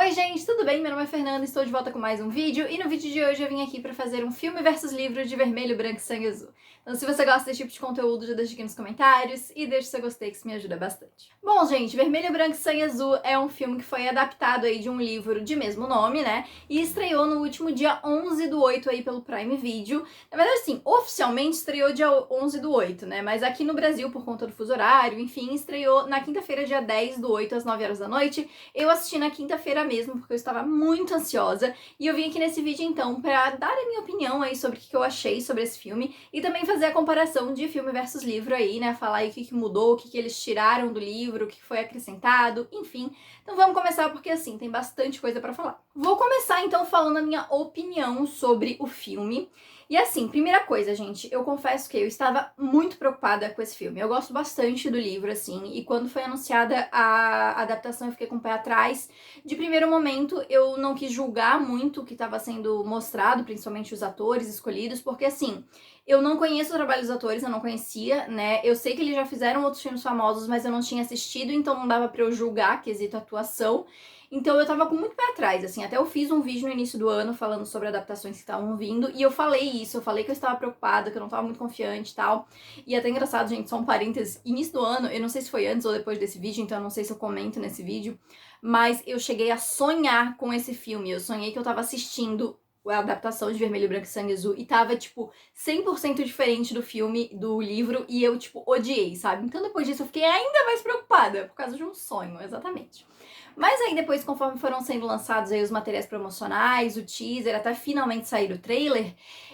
Oi gente, tudo bem? Meu nome é Fernanda, estou de volta com mais um vídeo e no vídeo de hoje eu vim aqui para fazer um filme versus livro de Vermelho, Branco e Sangue Azul. Então se você gosta desse tipo de conteúdo, já deixa aqui nos comentários e deixa o seu gostei que isso me ajuda bastante. Bom gente, Vermelho, Branco e Sangue Azul é um filme que foi adaptado aí de um livro de mesmo nome, né? E estreou no último dia 11/8 aí pelo Prime Video. Na verdade sim, oficialmente estreou dia 11/8, né? Mas aqui no Brasil, por conta do fuso horário, enfim, estreou na quinta-feira, dia 10/8 às 9 horas da noite. Eu assisti na quinta-feira mesmo, porque eu estava muito ansiosa, e eu vim aqui nesse vídeo então pra dar a minha opinião aí sobre o que eu achei sobre esse filme, e também fazer a comparação de filme versus livro aí, né, falar aí o que mudou, o que eles tiraram do livro, o que foi acrescentado, enfim. Então vamos começar porque assim, tem bastante coisa pra falar. Vou começar então falando a minha opinião sobre o filme. E assim, primeira coisa, gente, eu confesso que eu estava muito preocupada com esse filme. Eu gosto bastante do livro, assim, e quando foi anunciada a adaptação eu fiquei com o pé atrás. De primeiro momento, eu não quis julgar muito o que estava sendo mostrado, principalmente os atores escolhidos, porque assim, eu não conheço o trabalho dos atores, eu não conhecia, né? Eu sei que eles já fizeram outros filmes famosos, mas eu não tinha assistido, então não dava pra eu julgar quesito atuação. Então eu tava com muito pé atrás, assim, até eu fiz um vídeo no início do ano falando sobre adaptações que estavam vindo, e eu falei isso, eu falei que eu estava preocupada, que eu não tava muito confiante e tal. E até engraçado, gente, só um parênteses, início do ano, eu não sei se foi antes ou depois desse vídeo, então eu não sei se eu comento nesse vídeo, mas eu cheguei a sonhar com esse filme, eu sonhei que eu tava assistindo a adaptação de Vermelho, Branco e Sangue Azul e tava, tipo, 100% diferente do filme, do livro, e eu, tipo, odiei, sabe? Então depois disso eu fiquei ainda mais preocupada, por causa de um sonho, exatamente. Mas aí depois, conforme foram sendo lançados aí os materiais promocionais, o teaser, até finalmente sair o trailer,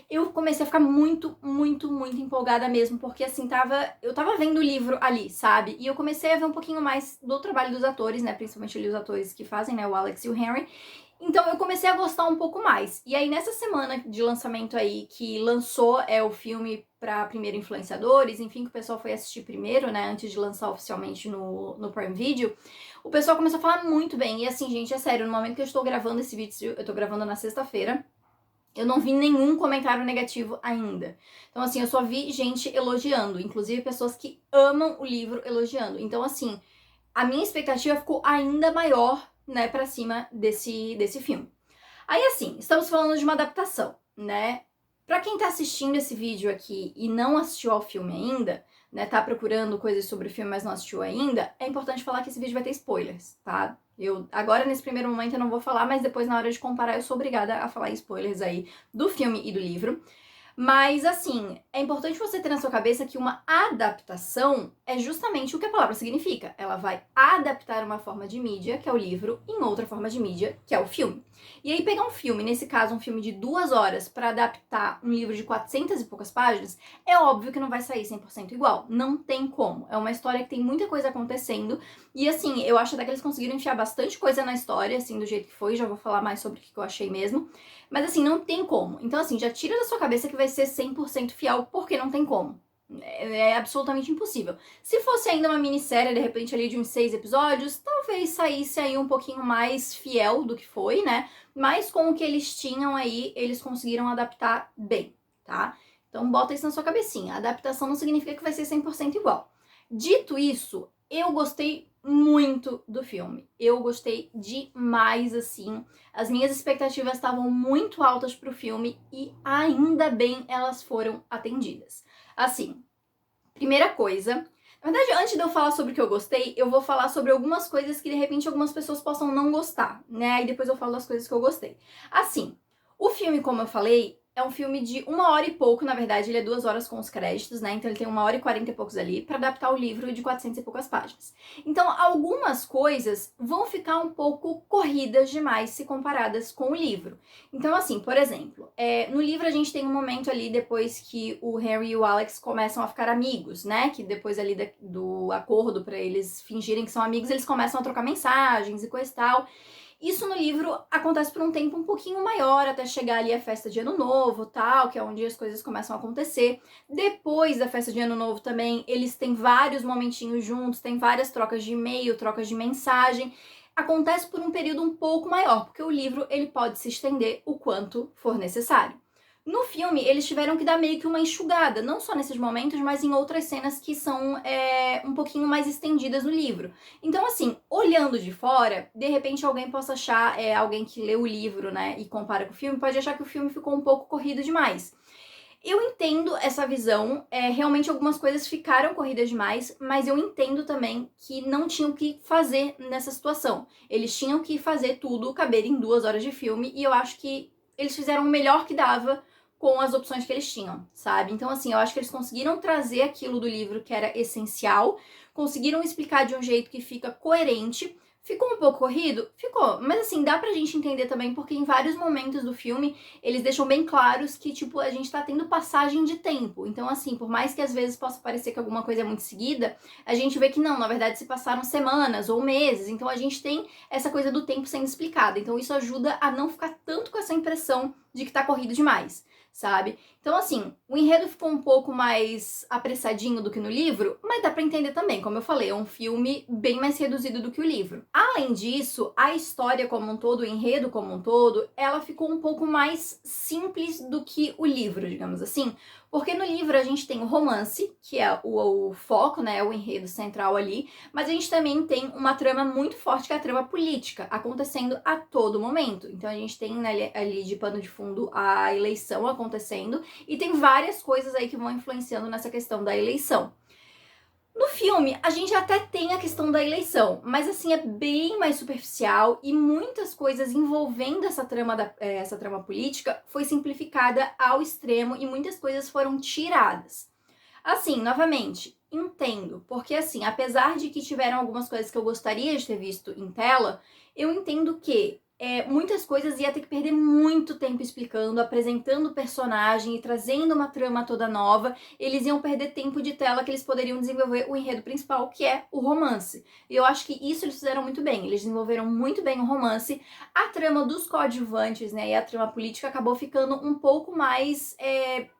eu comecei a ficar muito empolgada mesmo, porque assim, eu tava vendo o livro ali, sabe? E eu comecei a ver um pouquinho mais do trabalho dos atores, né? Principalmente ali os atores que fazem, né? O Alex e o Henry. Então eu comecei a gostar um pouco mais. E aí nessa semana de lançamento aí, que lançou o filme para primeiro influenciadores, enfim, que o pessoal foi assistir primeiro, né, antes de lançar oficialmente no Prime Video, o pessoal começou a falar muito bem. E assim, gente, é sério, no momento que eu estou gravando esse vídeo, eu tô gravando na sexta-feira, eu não vi nenhum comentário negativo ainda. Então, assim, eu só vi gente elogiando, inclusive pessoas que amam o livro elogiando. Então, assim, a minha expectativa ficou ainda maior, né, pra cima desse filme. Aí, assim, estamos falando de uma adaptação, né? Pra quem tá assistindo esse vídeo aqui e não assistiu ao filme ainda, né, tá procurando coisas sobre o filme, mas não assistiu ainda, é importante falar que esse vídeo vai ter spoilers, tá? Eu, agora, nesse primeiro momento, eu não vou falar, mas depois, na hora de comparar, eu sou obrigada a falar spoilers aí do filme e do livro. Mas, assim, é importante você ter na sua cabeça que uma adaptação é justamente o que a palavra significa. Ela vai adaptar uma forma de mídia, que é o livro, em outra forma de mídia, que é o filme. E aí, pegar um filme, nesse caso, um filme de 2 horas, para adaptar um livro de 400 e poucas páginas, é óbvio que não vai sair 100% igual. Não tem como. É uma história que tem muita coisa acontecendo. E, assim, eu acho até que eles conseguiram enfiar bastante coisa na história, assim, do jeito que foi. Já vou falar mais sobre o que eu achei mesmo. Mas assim, não tem como. Então assim, já tira da sua cabeça que vai ser 100% fiel, porque não tem como. É absolutamente impossível. Se fosse ainda uma minissérie, de repente ali de uns 6 episódios, talvez saísse aí um pouquinho mais fiel do que foi, né? Mas com o que eles tinham aí, eles conseguiram adaptar bem, tá? Então bota isso na sua cabecinha. A adaptação não significa que vai ser 100% igual. Dito isso, eu gostei muito do filme. Eu gostei demais, assim. As minhas expectativas estavam muito altas pro filme e ainda bem elas foram atendidas. Assim, primeira coisa, na verdade, antes de eu falar sobre o que eu gostei, eu vou falar sobre algumas coisas que de repente algumas pessoas possam não gostar, né? E depois eu falo das coisas que eu gostei. Assim, o filme, como eu falei, é um filme de 1 hora e pouco, na verdade, ele é 2 horas com os créditos, né? Então ele tem 1 hora e 40 e poucos ali, pra adaptar o livro de 400 e poucas páginas. Então, algumas coisas vão ficar um pouco corridas demais se comparadas com o livro. Então, assim, por exemplo, no livro a gente tem um momento ali depois que o Harry e o Alex começam a ficar amigos, né? Que depois ali do acordo pra eles fingirem que são amigos, eles começam a trocar mensagens e coisa e tal. Isso no livro acontece por um tempo um pouquinho maior, até chegar ali a festa de Ano Novo, tal, que é onde as coisas começam a acontecer. Depois da festa de Ano Novo também, eles têm vários momentinhos juntos, tem várias trocas de e-mail, trocas de mensagem. Acontece por um período um pouco maior, porque o livro ele pode se estender o quanto for necessário. No filme, eles tiveram que dar meio que uma enxugada, não só nesses momentos, mas em outras cenas que são um pouquinho mais estendidas no livro. Então, assim, olhando de fora, de repente alguém possa achar, alguém que lê o livro, né, e compara com o filme, pode achar que o filme ficou um pouco corrido demais. Eu entendo essa visão, realmente algumas coisas ficaram corridas demais, mas eu entendo também que não tinham o que fazer nessa situação. Eles tinham que fazer tudo caber em 2 horas de filme, e eu acho que eles fizeram o melhor que dava com as opções que eles tinham, sabe? Então, assim, eu acho que eles conseguiram trazer aquilo do livro que era essencial, conseguiram explicar de um jeito que fica coerente. Ficou um pouco corrido? Ficou. Mas assim, dá pra gente entender também, porque em vários momentos do filme, eles deixam bem claros que, tipo, a gente tá tendo passagem de tempo. Então, assim, por mais que às vezes possa parecer que alguma coisa é muito seguida, a gente vê que não, na verdade se passaram semanas ou meses. Então, a gente tem essa coisa do tempo sendo explicada. Então, isso ajuda a não ficar tanto com essa impressão de que tá corrido demais, sabe? Então, assim, o enredo ficou um pouco mais apressadinho do que no livro, mas dá pra entender também, como eu falei, é um filme bem mais reduzido do que o livro. Além disso, a história como um todo, o enredo como um todo, ela ficou um pouco mais simples do que o livro, digamos assim, porque no livro a gente tem o romance, que é o foco, né, o enredo central ali, mas a gente também tem uma trama muito forte, que é a trama política, acontecendo a todo momento. Então a gente tem ali de pano de fundo a eleição acontecendo, e tem várias coisas aí que vão influenciando nessa questão da eleição. No filme, a gente até tem a questão da eleição, mas assim, é bem mais superficial e muitas coisas envolvendo essa trama política foi simplificada ao extremo e muitas coisas foram tiradas. Assim, novamente, entendo, porque assim, apesar de que tiveram algumas coisas que eu gostaria de ter visto em tela, eu entendo que muitas coisas ia ter que perder muito tempo explicando, apresentando o personagem e trazendo uma trama toda nova. Eles iam perder tempo de tela que eles poderiam desenvolver o enredo principal, que é o romance. E eu acho que isso eles fizeram muito bem. Eles desenvolveram muito bem o romance. A trama dos coadjuvantes, né, e a trama política acabou ficando um pouco mais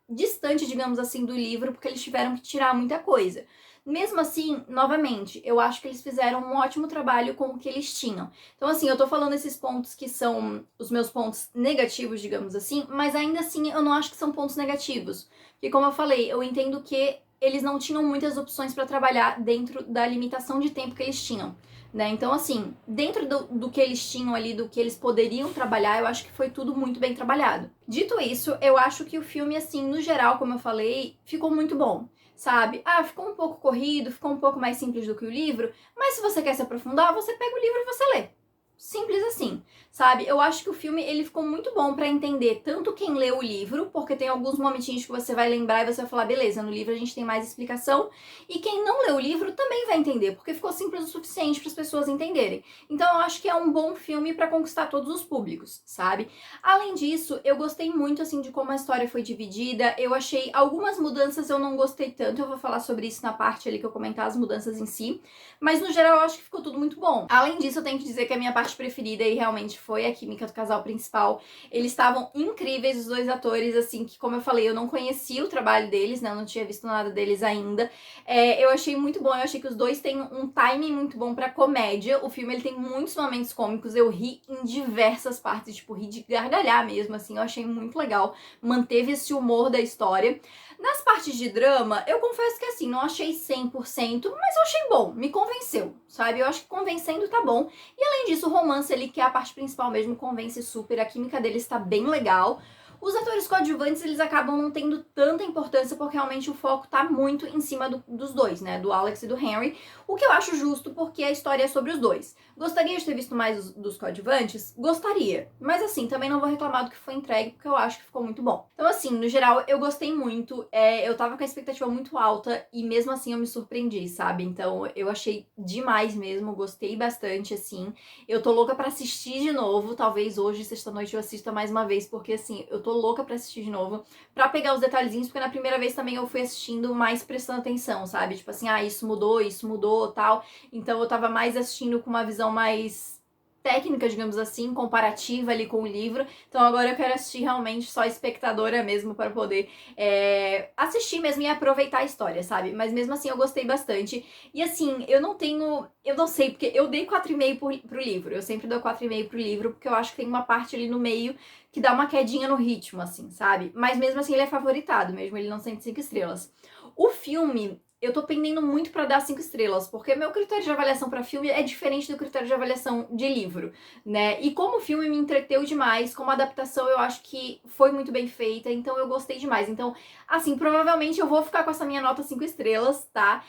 distante, digamos assim, do livro, porque eles tiveram que tirar muita coisa. Mesmo assim, novamente, eu acho que eles fizeram um ótimo trabalho com o que eles tinham. Então, assim, eu tô falando esses pontos que são os meus pontos negativos, digamos assim, mas ainda assim eu não acho que são pontos negativos. Porque, como eu falei, eu entendo que eles não tinham muitas opções para trabalhar dentro da limitação de tempo que eles tinham. Né? Então, assim, dentro do que eles tinham ali, do que eles poderiam trabalhar, eu acho que foi tudo muito bem trabalhado. Dito isso, eu acho que o filme, assim, no geral, como eu falei, ficou muito bom, sabe? Ah, ficou um pouco corrido, ficou um pouco mais simples do que o livro, mas se você quer se aprofundar, você pega o livro e você lê. Simples assim, sabe? Eu acho que o filme ele ficou muito bom pra entender tanto quem leu o livro, porque tem alguns momentinhos que você vai lembrar e você vai falar, beleza, no livro a gente tem mais explicação, e quem não leu o livro também vai entender, porque ficou simples o suficiente para as pessoas entenderem. Então eu acho que é um bom filme pra conquistar todos os públicos, sabe? Além disso, eu gostei muito assim de como a história foi dividida. Eu achei algumas mudanças eu não gostei tanto, eu vou falar sobre isso na parte ali que eu comentar as mudanças em si, mas no geral eu acho que ficou tudo muito bom. Além disso, eu tenho que dizer que a minha parte preferida e realmente foi a química do casal principal. Eles estavam incríveis, os dois atores, assim, que como eu falei, eu não conhecia o trabalho deles, né? Eu não tinha visto nada deles ainda. Eu achei muito bom, eu achei que os dois têm um timing muito bom pra comédia. O filme, ele tem muitos momentos cômicos, eu ri em diversas partes, tipo, ri de gargalhar mesmo, assim, eu achei muito legal. Manteve esse humor da história. Nas partes de drama, eu confesso que assim, não achei 100%, mas eu achei bom, me convenceu, sabe? Eu acho que convencendo tá bom. E além disso, o romance ali, que é a parte principal mesmo, convence super, a química deles tá bem legal. Os atores coadjuvantes, eles acabam não tendo tanta importância porque realmente o foco tá muito em cima dos dois, né? Do Alex e do Henry, o que eu acho justo porque a história é sobre os dois. Gostaria de ter visto mais dos coadjuvantes? Gostaria. Mas assim, também não vou reclamar do que foi entregue porque eu acho que ficou muito bom. Então assim, no geral, eu gostei muito. Eu tava com a expectativa muito alta e mesmo assim eu me surpreendi, sabe? Então eu achei demais mesmo, gostei bastante, assim. Eu tô louca pra assistir de novo, talvez hoje, sexta-noite, eu assista mais uma vez, porque assim, eu tô louca pra assistir de novo, pra pegar os detalhezinhos, porque na primeira vez também eu fui assistindo mais prestando atenção, sabe? Tipo assim, isso mudou, tal. Então eu tava mais assistindo com uma visão mais técnica, digamos assim, comparativa ali com o livro. Então agora eu quero assistir realmente só espectadora mesmo para poder assistir mesmo e aproveitar a história, sabe? Mas mesmo assim eu gostei bastante. E assim, eu não sei, porque eu dei 4,5 pro livro. Eu sempre dou 4,5 pro livro, porque eu acho que tem uma parte ali no meio que dá uma quedinha no ritmo, assim, sabe? Mas mesmo assim ele é favoritado, mesmo ele não sendo 5 estrelas. O filme, eu tô pendendo muito pra dar 5 estrelas, porque meu critério de avaliação pra filme é diferente do critério de avaliação de livro, né? E como o filme me entreteu demais, como adaptação eu acho que foi muito bem feita, então eu gostei demais. Então, assim, provavelmente eu vou ficar com essa minha nota 5 estrelas, tá?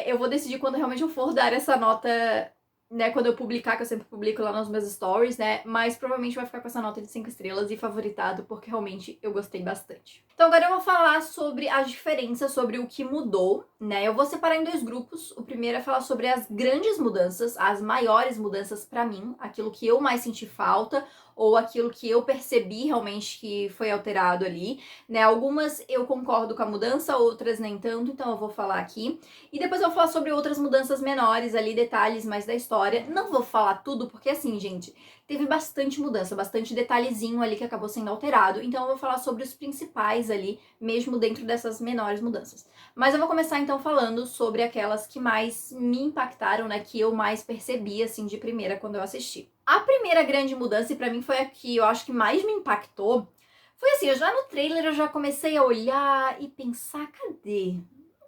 Eu vou decidir quando realmente eu for dar essa nota, né, quando eu publicar, que eu sempre publico lá nos meus stories, né, mas provavelmente vai ficar com essa nota de 5 estrelas e favoritado, porque realmente eu gostei bastante. Então agora eu vou falar sobre as diferenças, sobre o que mudou, né, eu vou separar em 2 grupos. O primeiro é falar sobre as grandes mudanças, as maiores mudanças pra mim, aquilo que eu mais senti falta, ou aquilo que eu percebi realmente que foi alterado ali, né, algumas eu concordo com a mudança, outras nem tanto, então eu vou falar aqui. E depois eu vou falar sobre outras mudanças menores ali, detalhes mais da história. Não vou falar tudo, porque assim, gente, teve bastante mudança, bastante detalhezinho ali que acabou sendo alterado. Então eu vou falar sobre os principais ali, mesmo dentro dessas menores mudanças. Mas eu vou começar então falando sobre aquelas que mais me impactaram, né, que eu mais percebi, assim, de primeira quando eu assisti. A primeira grande mudança, e pra mim foi a que eu acho que mais me impactou, foi assim, eu já no trailer eu já comecei a olhar e pensar, cadê?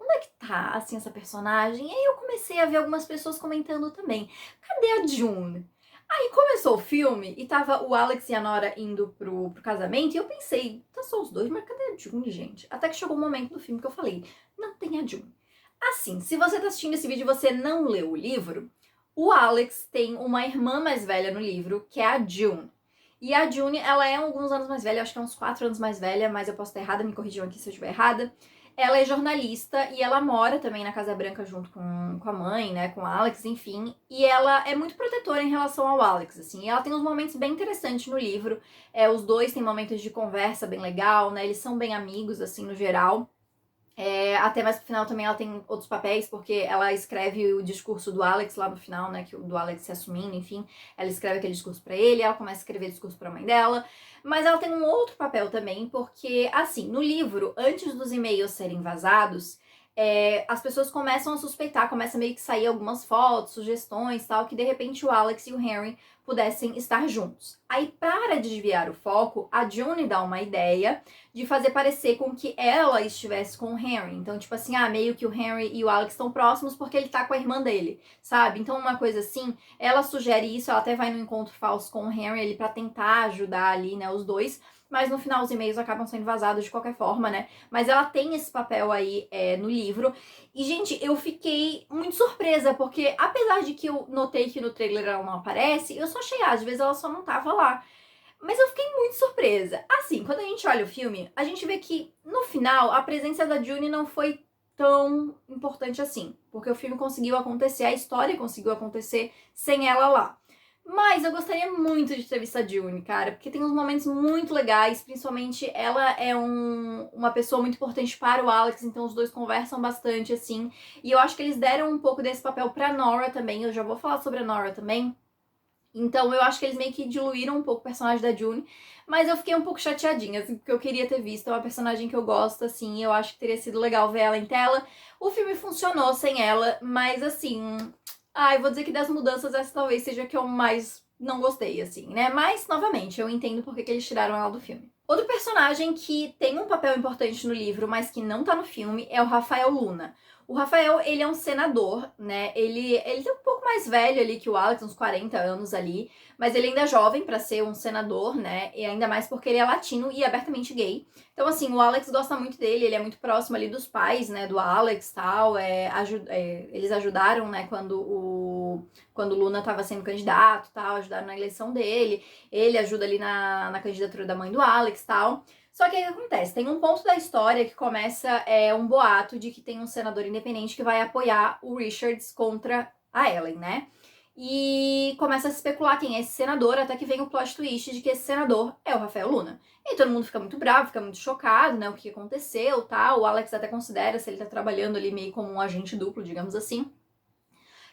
Onde é que tá, assim, essa personagem? E aí eu comecei a ver algumas pessoas comentando também. Cadê a June? Aí começou o filme e tava o Alex e a Nora indo pro casamento e eu pensei, tá só os dois, mas cadê a June, gente? Até que chegou um momento do filme que eu falei, não tem a June. Assim, se você tá assistindo esse vídeo e você não leu o livro, o Alex tem uma irmã mais velha no livro, que é a June. E a June, ela é alguns anos mais velha, acho que é uns 4 anos mais velha, mas eu posso estar errada, me corrijam aqui se eu estiver errada. Ela é jornalista e ela mora também na Casa Branca junto com a mãe, né, com o Alex, enfim. E ela é muito protetora em relação ao Alex, assim. E ela tem uns momentos bem interessantes no livro. Os dois têm momentos de conversa bem legal, né, eles são bem amigos, assim, no geral. Até mais pro final também ela tem outros papéis, porque ela escreve o discurso do Alex lá no final, né, que do Alex se assumindo, enfim. Ela escreve aquele discurso pra ele, ela começa a escrever discurso pra mãe dela. Mas ela tem um outro papel também, porque, assim, no livro, antes dos e-mails serem vazados, as pessoas começam a suspeitar, começa meio que sair algumas fotos, sugestões, tal, que de repente o Alex e o Henry pudessem estar juntos. Aí, para desviar o foco, a June dá uma ideia de fazer parecer com que ela estivesse com o Henry. Então, tipo assim, meio que o Henry e o Alex estão próximos porque ele tá com a irmã dele, sabe? Então, uma coisa assim, ela sugere isso, ela até vai no encontro falso com o Henry ali pra tentar ajudar ali, né, os dois. Mas no final os e-mails acabam sendo vazados de qualquer forma, né? Mas ela tem esse papel aí no livro. E, gente, eu fiquei muito surpresa, porque apesar de que eu notei que no trailer ela não aparece, eu só achei, às vezes ela só não tava lá. Mas eu fiquei muito surpresa. Assim, quando a gente olha o filme, a gente vê que, no final, a presença da June não foi tão importante assim. Porque o filme conseguiu acontecer, a história conseguiu acontecer sem ela lá. Mas eu gostaria muito de ter visto a June, cara, porque tem uns momentos muito legais, principalmente ela é uma pessoa muito importante para o Alex, então os dois conversam bastante, assim. E eu acho que eles deram um pouco desse papel pra Nora também, eu já vou falar sobre a Nora também. Então eu acho que eles meio que diluíram um pouco o personagem da June, mas eu fiquei um pouco chateadinha, assim, porque eu queria ter visto, é uma personagem que eu gosto, assim, eu acho que teria sido legal ver ela em tela. O filme funcionou sem ela, mas assim, eu vou dizer que das mudanças essa talvez seja a que eu mais não gostei, assim, né? Mas, novamente, eu entendo porque que eles tiraram ela do filme. Outro personagem que tem um papel importante no livro, mas que não tá no filme, é o Rafael Luna. O Rafael, ele é um senador, né? Ele é um pouco mais velho ali que o Alex, uns 40 anos ali, mas ele ainda é jovem pra ser um senador, né? E ainda mais porque ele é latino e abertamente gay. Então, assim, o Alex gosta muito dele, ele é muito próximo ali dos pais, né? Do Alex e tal. Eles ajudaram, né? Quando o Luna tava sendo candidato e tal, ajudaram na eleição dele. Ele ajuda ali na candidatura da mãe do Alex e tal. Só que aí o que acontece? Tem um ponto da história que começa um boato de que tem um senador independente que vai apoiar o Richards contra a Ellen, né? E começa a se especular quem é esse senador, até que vem o plot twist de que esse senador é o Rafael Luna. E todo mundo fica muito bravo, fica muito chocado, né? O que aconteceu, tal. O Alex até considera se ele tá trabalhando ali meio como um agente duplo, digamos assim.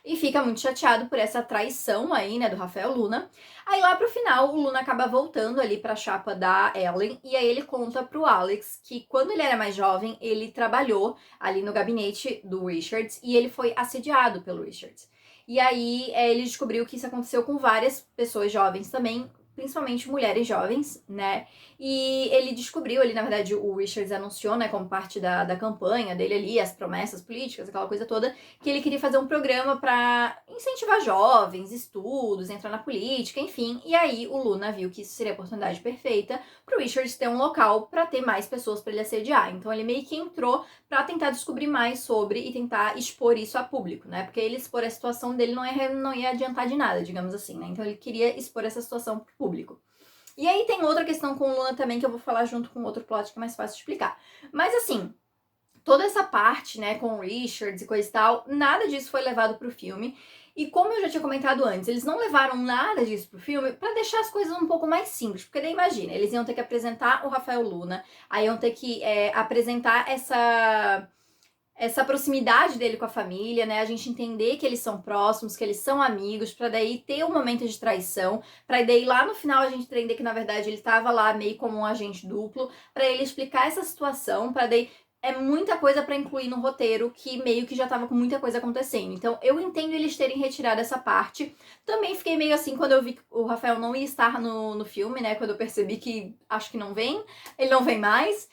e fica muito chateado por essa traição aí, né, do Rafael Luna. Aí lá pro final, o Luna acaba voltando ali pra chapa da Ellen, e aí ele conta pro Alex que quando ele era mais jovem, ele trabalhou ali no gabinete do Richards e ele foi assediado pelo Richards. E aí ele descobriu que isso aconteceu com várias pessoas jovens também, principalmente mulheres jovens, né? E ele descobriu ali, na verdade, o Richards anunciou, né, como parte da campanha dele ali, as promessas políticas, aquela coisa toda, que ele queria fazer um programa para incentivar jovens, estudos, entrar na política, enfim. E aí o Luna viu que isso seria a oportunidade perfeita pro Richards ter um local para ter mais pessoas para ele assediar. Então ele meio que entrou para tentar descobrir mais sobre e tentar expor isso a público, né? Porque ele expor a situação dele não ia adiantar de nada, digamos assim, né? Então ele queria expor essa situação pro público. E aí tem outra questão com o Luna também que eu vou falar junto com outro plot que é mais fácil de explicar. Mas assim, toda essa parte, né, com o Richards e coisa e tal, nada disso foi levado pro filme. E como eu já tinha comentado antes, eles não levaram nada disso pro filme pra deixar as coisas um pouco mais simples. Porque daí imagina, eles iam ter que apresentar o Rafael Luna, aí iam ter que apresentar essa proximidade dele com a família, né? A gente entender que eles são próximos, que eles são amigos, pra daí ter um momento de traição, pra daí lá no final a gente entender que na verdade ele tava lá meio como um agente duplo, pra ele explicar essa situação, pra daí é muita coisa pra incluir no roteiro que meio que já tava com muita coisa acontecendo. Então eu entendo eles terem retirado essa parte. Também fiquei meio assim quando eu vi que o Rafael não ia estar no filme, né? Quando eu percebi que acho que não vem, ele não vem mais.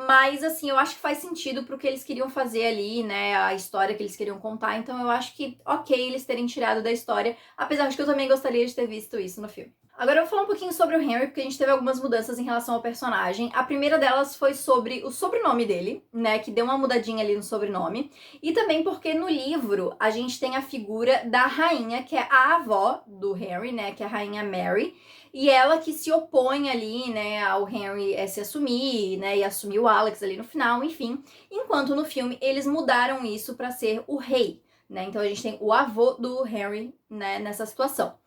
Mas assim, eu acho que faz sentido pro que eles queriam fazer ali, né? A história que eles queriam contar. Então eu acho que ok eles terem tirado da história, apesar de que eu também gostaria de ter visto isso no filme. Agora eu vou falar um pouquinho sobre o Henry, porque a gente teve algumas mudanças em relação ao personagem. A primeira delas foi sobre o sobrenome dele, né? Que deu uma mudadinha ali no sobrenome. E também porque no livro a gente tem a figura da rainha, que é a avó do Henry, né? Que é a rainha Mary. E ela que se opõe ali, né, ao Henry se assumir, né, e assumir o Alex ali no final, enfim. Enquanto no filme eles mudaram isso pra ser o rei, né? Então a gente tem o avô do Henry, né, nessa situação.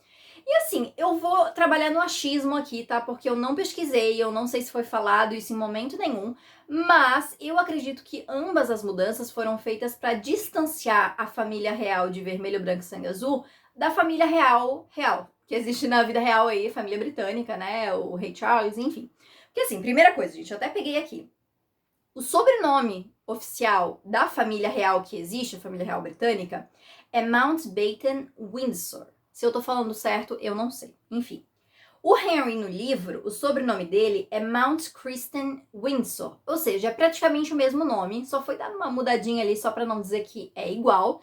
E assim, eu vou trabalhar no achismo aqui, tá? Porque eu não pesquisei, eu não sei se foi falado isso em momento nenhum, mas eu acredito que ambas as mudanças foram feitas para distanciar a família real de Vermelho, Branco e Sangue Azul da família real, que existe na vida real aí, a família britânica, né? O rei Charles, enfim. Porque assim, primeira coisa, gente, eu até peguei aqui. O sobrenome oficial da família real que existe, a família real britânica, é Mountbatten Windsor. Se eu tô falando certo, eu não sei. Enfim. O Henry no livro, o sobrenome dele é Mount Kristen Windsor. Ou seja, é praticamente o mesmo nome, só foi dado uma mudadinha ali só para não dizer que é igual.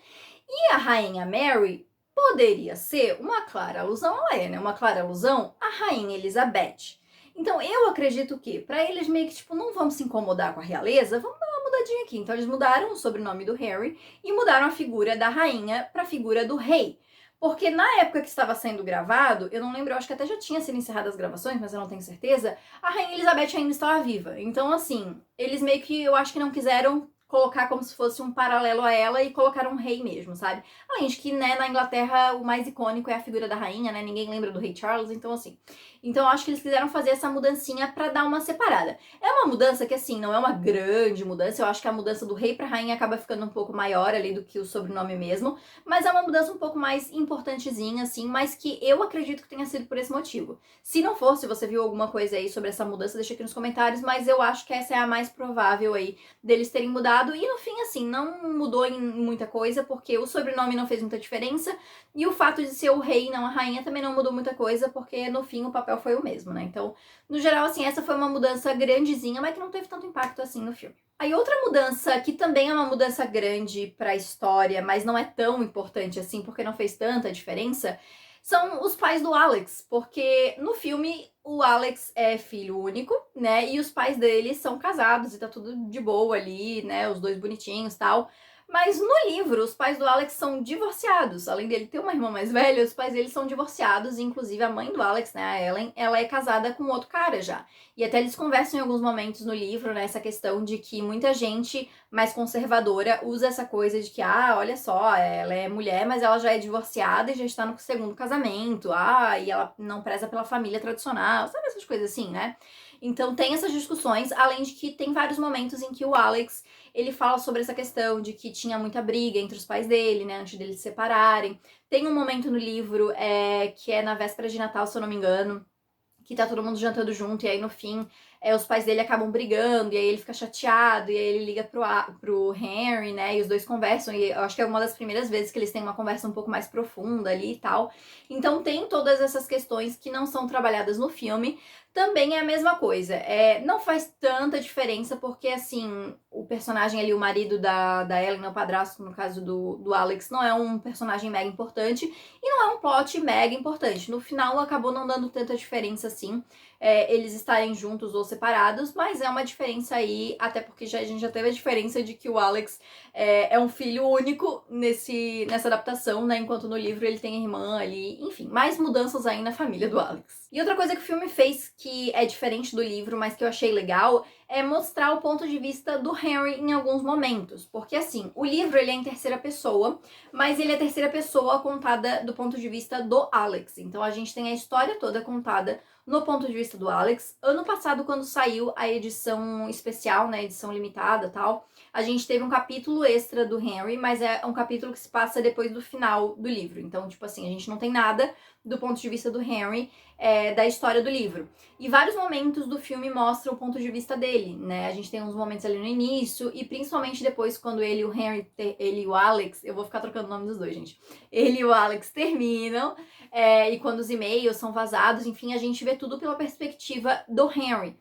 E a rainha Mary poderia ser uma clara alusão, ela é, né? Uma clara alusão à rainha Elizabeth. Então eu acredito que, para eles meio que tipo, não vamos se incomodar com a realeza, vamos dar uma mudadinha aqui. Então eles mudaram o sobrenome do Harry e mudaram a figura da rainha para a figura do rei. Porque na época que estava sendo gravado, eu não lembro, eu acho que até já tinha sido encerradas as gravações, mas eu não tenho certeza, a rainha Elizabeth ainda estava viva. Então, assim, eles meio que, eu acho que não quiseram colocar como se fosse um paralelo a ela e colocar um rei mesmo, sabe? Além de que, né, na Inglaterra o mais icônico é a figura da rainha, né? Ninguém lembra do rei Charles, então assim. Então eu acho que eles quiseram fazer essa mudancinha pra dar uma separada. É uma mudança que, assim, não é uma grande mudança. Eu acho que a mudança do rei pra rainha acaba ficando um pouco maior ali do que o sobrenome mesmo. Mas é uma mudança um pouco mais importantezinha, assim, mas que eu acredito que tenha sido por esse motivo. Se não for, se você viu alguma coisa aí sobre essa mudança, deixa aqui nos comentários, mas eu acho que essa é a mais provável aí deles terem mudado. E no fim, assim, não mudou em muita coisa, porque o sobrenome não fez muita diferença, e o fato de ser o rei e não a rainha também não mudou muita coisa, porque no fim o papel foi o mesmo, né? Então, no geral, assim, essa foi uma mudança grandezinha, mas que não teve tanto impacto assim no filme. Aí outra mudança, que também é uma mudança grande pra história, mas não é tão importante assim, porque não fez tanta diferença, são os pais do Alex, porque no filme o Alex é filho único, né, e os pais dele são casados e tá tudo de boa ali, né, os dois bonitinhos e tal. Mas no livro, os pais do Alex são divorciados. Além dele ter uma irmã mais velha, os pais dele são divorciados. E, inclusive, a mãe do Alex, né, a Ellen, ela é casada com outro cara já. E até eles conversam em alguns momentos no livro, né, essa questão de que muita gente mais conservadora usa essa coisa de que, olha só, ela é mulher, mas ela já é divorciada e já está no segundo casamento. E ela não preza pela família tradicional. Sabe essas coisas assim, né? Então tem essas discussões, além de que tem vários momentos em que o Alex, ele fala sobre essa questão de que tinha muita briga entre os pais dele, né, antes deles se separarem. Tem um momento no livro que é na véspera de Natal, se eu não me engano, que tá todo mundo jantando junto, e aí no fim os pais dele acabam brigando, e aí ele fica chateado, e aí ele liga pro Henry, né, e os dois conversam, e eu acho que é uma das primeiras vezes que eles têm uma conversa um pouco mais profunda ali e tal. Então tem todas essas questões que não são trabalhadas no filme. Também é a mesma coisa, não faz tanta diferença, porque assim, o personagem ali, o marido da Ellen, o padrasto, no caso do Alex, não é um personagem mega importante, e não é um plot mega importante. No final acabou não dando tanta diferença assim, eles estarem juntos ou separados, mas é uma diferença aí, até porque a gente já teve a diferença de que o Alex é um filho único nessa adaptação, né? Enquanto no livro ele tem irmã ali, enfim, mais mudanças aí na família do Alex. E outra coisa que o filme fez que é diferente do livro, mas que eu achei legal, é mostrar o ponto de vista do Henry em alguns momentos. Porque assim, o livro ele é em terceira pessoa, mas ele é terceira pessoa contada do ponto de vista do Alex. Então a gente tem a história toda contada no ponto de vista do Alex. Ano passado, quando saiu a edição especial, né, edição limitada e tal, a gente teve um capítulo extra do Henry, mas é um capítulo que se passa depois do final do livro. Então, tipo assim, a gente não tem nada do ponto de vista do Henry, da história do livro. E vários momentos do filme mostram o ponto de vista dele, né? A gente tem uns momentos ali no início, e principalmente depois, quando ele e o Henry, ele e o Alex, eu vou ficar trocando o nome dos dois, gente. Ele e o Alex terminam, e quando os e-mails são vazados, enfim, a gente vê tudo pela perspectiva do Henry.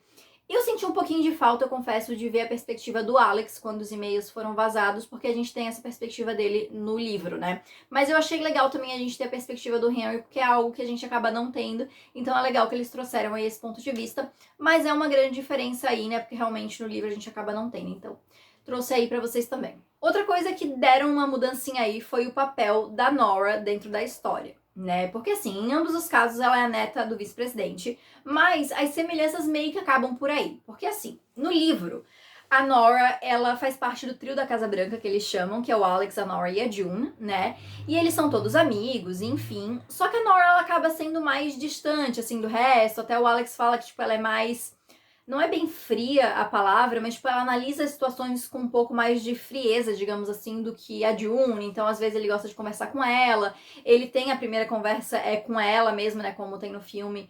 Eu senti um pouquinho de falta, eu confesso, de ver a perspectiva do Alex quando os e-mails foram vazados, porque a gente tem essa perspectiva dele no livro, né? Mas eu achei legal também a gente ter a perspectiva do Henry, porque é algo que a gente acaba não tendo, então é legal que eles trouxeram aí esse ponto de vista, mas é uma grande diferença aí, né? Porque realmente no livro a gente acaba não tendo, então trouxe aí pra vocês também. Outra coisa que deram uma mudancinha aí foi o papel da Nora dentro da história, né? Porque assim, em ambos os casos ela é a neta do vice-presidente, mas as semelhanças meio que acabam por aí. Porque assim, no livro, a Nora, ela faz parte do trio da Casa Branca, que eles chamam, que é o Alex, a Nora e a June, né? E eles são todos amigos, enfim. Só que a Nora, ela acaba sendo mais distante, assim, do resto. Até o Alex fala que, tipo, ela é mais... Não é bem fria a palavra, mas tipo, ela analisa as situações com um pouco mais de frieza, digamos assim, do que a June. Então, às vezes, ele gosta de conversar com ela. Ele tem a primeira conversa com ela mesmo, né? Como tem no filme,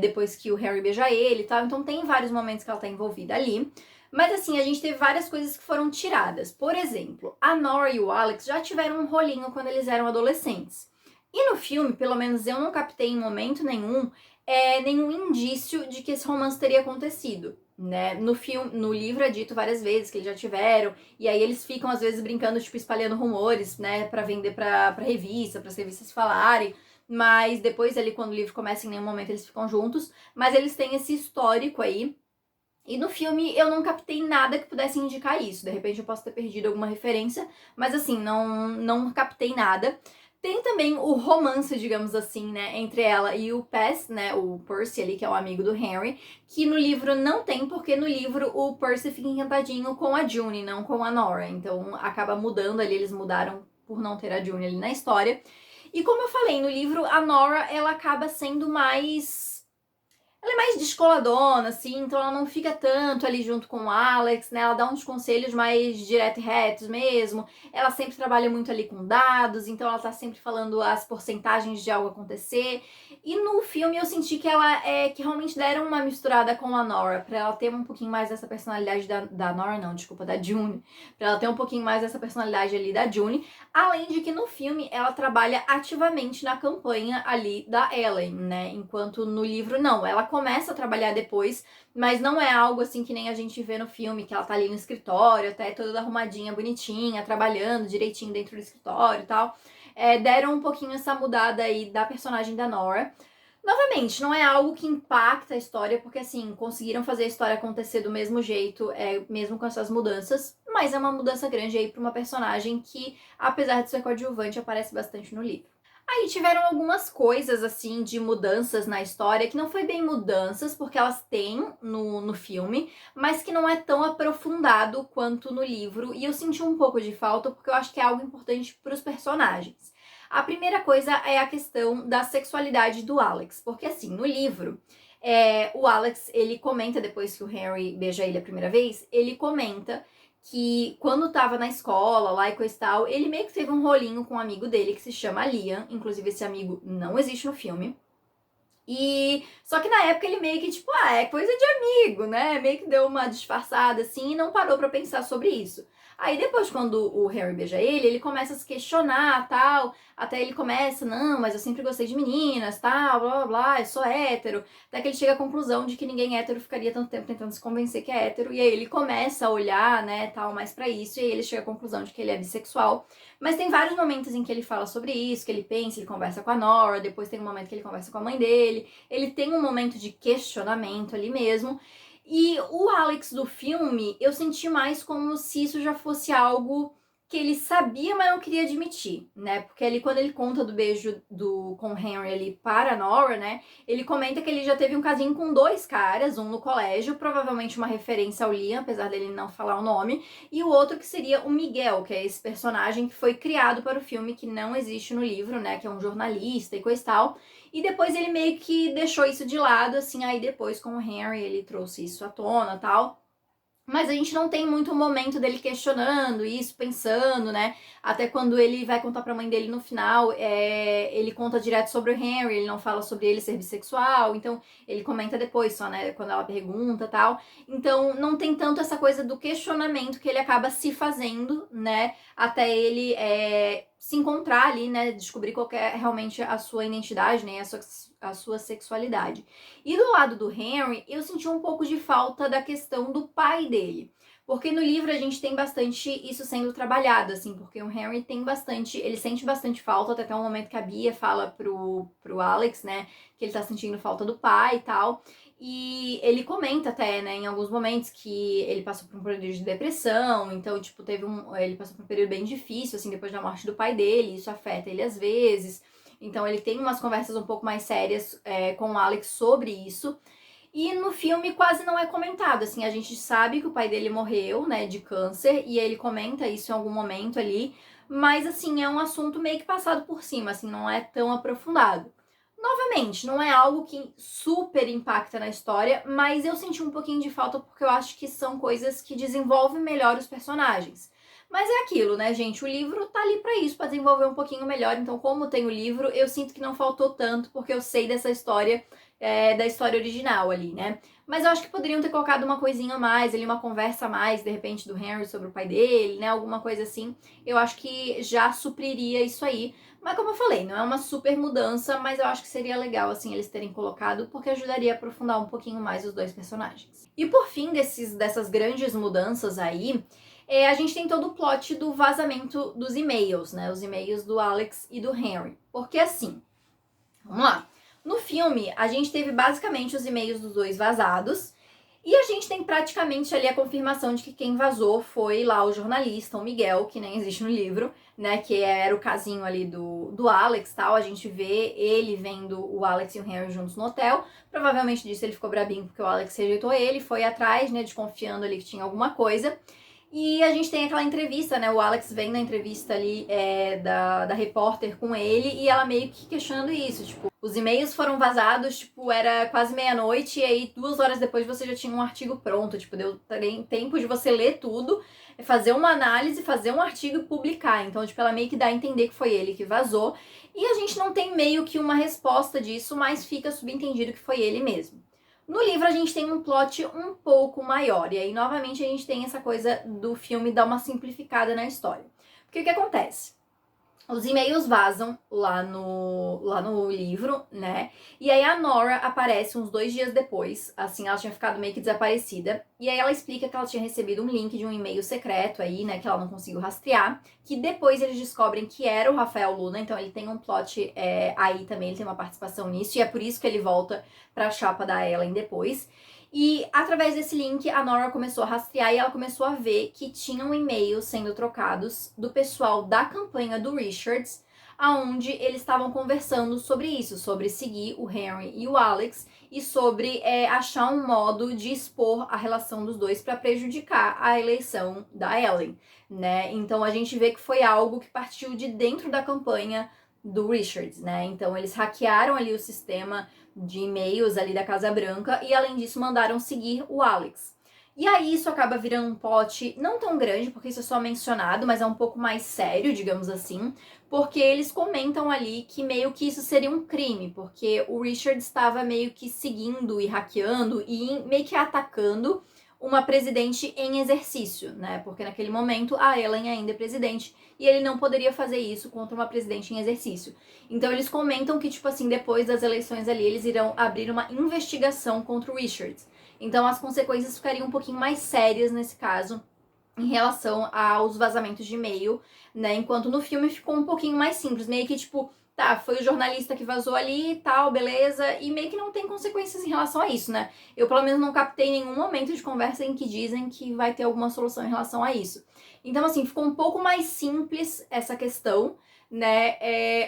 depois que o Harry beija ele e tal. Então, tem vários momentos que ela tá envolvida ali. Mas assim, a gente teve várias coisas que foram tiradas. Por exemplo, a Nora e o Alex já tiveram um rolinho quando eles eram adolescentes. E no filme, pelo menos eu não captei em momento nenhum nenhum indício de que esse romance teria acontecido, né? No livro é dito várias vezes que eles já tiveram, e aí eles ficam às vezes brincando, tipo, espalhando rumores, né, pra vender pra revista, para as revistas falarem, mas depois ali quando o livro começa, em nenhum momento eles ficam juntos, mas eles têm esse histórico aí. E no filme eu não captei nada que pudesse indicar isso. De repente eu posso ter perdido alguma referência, mas assim, não captei nada. Tem também o romance, digamos assim, né, entre ela e o Pez, né, o Percy ali, que é o amigo do Henry, que no livro não tem, porque no livro o Percy fica encantadinho com a June, não com a Nora. Então acaba mudando ali, eles mudaram por não ter a June ali na história. E como eu falei, no livro a Nora, ela acaba sendo mais... Ela é mais descoladona, assim, então ela não fica tanto ali junto com o Alex, né? Ela dá uns conselhos mais direto e retos mesmo. Ela sempre trabalha muito ali com dados, então ela tá sempre falando as porcentagens de algo acontecer. E no filme eu senti que ela que realmente deram uma misturada com a Nora, pra ela ter um pouquinho mais dessa personalidade da Nora, não, desculpa, da June. Pra ela ter um pouquinho mais dessa personalidade ali da June. Além de que no filme ela trabalha ativamente na campanha ali da Ellen, né? Enquanto no livro não, ela começa a trabalhar depois, mas não é algo assim que nem a gente vê no filme, que ela tá ali no escritório, até toda arrumadinha, bonitinha, trabalhando direitinho dentro do escritório e tal. Deram um pouquinho essa mudada aí da personagem da Nora. Novamente, não é algo que impacta a história, porque assim, conseguiram fazer a história acontecer do mesmo jeito, mesmo com essas mudanças, mas é uma mudança grande aí pra uma personagem que, apesar de ser coadjuvante, aparece bastante no livro. Aí tiveram algumas coisas, assim, de mudanças na história, que não foi bem mudanças, porque elas têm no filme, mas que não é tão aprofundado quanto no livro, e eu senti um pouco de falta, porque eu acho que é algo importante para os personagens. A primeira coisa é a questão da sexualidade do Alex, porque assim, no livro, o Alex, ele comenta, depois que o Harry beija ele a primeira vez, ele comenta que quando tava na escola lá e coisa e tal, ele meio que teve um rolinho com um amigo dele que se chama Liam, inclusive esse amigo não existe no filme. E só que na época ele meio que tipo, é coisa de amigo, né? Meio que deu uma disfarçada assim e não parou pra pensar sobre isso. Aí depois, quando o Harry beija ele começa a se questionar, tal. Até ele começa, não, mas eu sempre gostei de meninas, tal, blá blá blá, eu sou hétero. Até que ele chega à conclusão de que ninguém hétero ficaria tanto tempo tentando se convencer que é hétero. E aí ele começa a olhar, né, tal, mais pra isso. E aí ele chega à conclusão de que ele é bissexual. Mas tem vários momentos em que ele fala sobre isso, que ele pensa, ele conversa com a Nora. Depois tem um momento que ele conversa com a mãe dele. Ele tem um momento de questionamento ali mesmo. E o Alex do filme, eu senti mais como se isso já fosse algo que ele sabia, mas não queria admitir, né? Porque ali, quando ele conta do beijo com o Henry ali para a Nora, né? Ele comenta que ele já teve um casinho com 2 caras, um no colégio, provavelmente uma referência ao Liam, apesar dele não falar o nome, e o outro que seria o Miguel, que é esse personagem que foi criado para o filme, que não existe no livro, né? Que é um jornalista e coisa e tal. E depois ele meio que deixou isso de lado, assim, aí depois com o Henry ele trouxe isso à tona e tal. Mas a gente não tem muito momento dele questionando isso, pensando, né? Até quando ele vai contar pra mãe dele no final, ele conta direto sobre o Henry, ele não fala sobre ele ser bissexual, então ele comenta depois só, né? Quando ela pergunta e tal. Então não tem tanto essa coisa do questionamento que ele acaba se fazendo, né? Até ele se encontrar ali, né? Descobrir qual é realmente a sua identidade, né? A sua sexualidade. E do lado do Henry, eu senti um pouco de falta da questão do pai dele. Porque no livro a gente tem bastante isso sendo trabalhado, assim, porque o Henry tem bastante, ele sente bastante falta, até um momento que a Bia fala pro Alex, né, que ele tá sentindo falta do pai e tal. E ele comenta até, né, em alguns momentos que ele passou por um período de depressão, então, tipo, ele passou por um período bem difícil, assim, depois da morte do pai dele, isso afeta ele às vezes. Então ele tem umas conversas um pouco mais sérias com o Alex sobre isso. E no filme quase não é comentado, assim, a gente sabe que o pai dele morreu, né, de câncer, e ele comenta isso em algum momento ali, mas assim, é um assunto meio que passado por cima, assim, não é tão aprofundado. Novamente, não é algo que super impacta na história, mas eu senti um pouquinho de falta porque eu acho que são coisas que desenvolvem melhor os personagens. Mas é aquilo, né, gente? O livro tá ali pra isso, pra desenvolver um pouquinho melhor. Então, como tem o livro, eu sinto que não faltou tanto, porque eu sei dessa história, da história original ali, né? Mas eu acho que poderiam ter colocado uma coisinha a mais, ali, uma conversa a mais, de repente, do Henry sobre o pai dele, né? Alguma coisa assim. Eu acho que já supriria isso aí. Mas como eu falei, não é uma super mudança, mas eu acho que seria legal, assim, eles terem colocado, porque ajudaria a aprofundar um pouquinho mais os dois personagens. E por fim dessas grandes mudanças aí, a gente tem todo o plot do vazamento dos e-mails, né? Os e-mails do Alex e do Henry. Porque assim, vamos lá. No filme, a gente teve basicamente os e-mails dos dois vazados. E a gente tem praticamente ali a confirmação de que quem vazou foi lá o jornalista, o Miguel, que nem existe no livro, né? Que era o casinho ali do Alex, tal. A gente vê ele vendo o Alex e o Henry juntos no hotel. Provavelmente disso ele ficou brabinho porque o Alex rejeitou ele, foi atrás, né? Desconfiando ali que tinha alguma coisa. E a gente tem aquela entrevista, né? O Alex vem na entrevista ali da repórter com ele e ela meio que questionando isso, tipo, os e-mails foram vazados, tipo, era quase meia-noite e aí 2 horas depois você já tinha um artigo pronto, tipo, deu tempo de você ler tudo, fazer uma análise, fazer um artigo e publicar. Então, tipo, ela meio que dá a entender que foi ele que vazou e a gente não tem meio que uma resposta disso, mas fica subentendido que foi ele mesmo. No livro a gente tem um plot um pouco maior, e aí novamente a gente tem essa coisa do filme dar uma simplificada na história. Porque o que acontece? Os e-mails vazam lá no livro, né? E aí a Nora aparece uns 2 dias depois, assim, ela tinha ficado meio que desaparecida. E aí ela explica que ela tinha recebido um link de um e-mail secreto aí, né, que ela não conseguiu rastrear. Que depois eles descobrem que era o Rafael Luna, então ele tem um plot aí também, ele tem uma participação nisso. E é por isso que ele volta pra chapa da Ellen depois. E através desse link, a Nora começou a rastrear e ela começou a ver que tinham e-mails sendo trocados do pessoal da campanha do Richards, aonde eles estavam conversando sobre isso, sobre seguir o Henry e o Alex e sobre achar um modo de expor a relação dos dois para prejudicar a eleição da Ellen, né? Então a gente vê que foi algo que partiu de dentro da campanha do Richards, né? Então eles hackearam ali o sistema de e-mails ali da Casa Branca e além disso mandaram seguir o Alex. E aí isso acaba virando um plot não tão grande, porque isso é só mencionado, mas é um pouco mais sério, digamos assim, porque eles comentam ali que meio que isso seria um crime, porque o Richard estava meio que seguindo e hackeando e meio que atacando uma presidente em exercício, né? Porque naquele momento a Ellen ainda é presidente e ele não poderia fazer isso contra uma presidente em exercício. Então eles comentam que, tipo assim, depois das eleições ali, eles irão abrir uma investigação contra o Richard. Então as consequências ficariam um pouquinho mais sérias nesse caso, em relação aos vazamentos de e-mail, né? Enquanto no filme ficou um pouquinho mais simples, meio que tipo, tá, foi o jornalista que vazou ali e tal, beleza, e meio que não tem consequências em relação a isso, né? Eu pelo menos não captei nenhum momento de conversa em que dizem que vai ter alguma solução em relação a isso. Então, assim, ficou um pouco mais simples essa questão, né?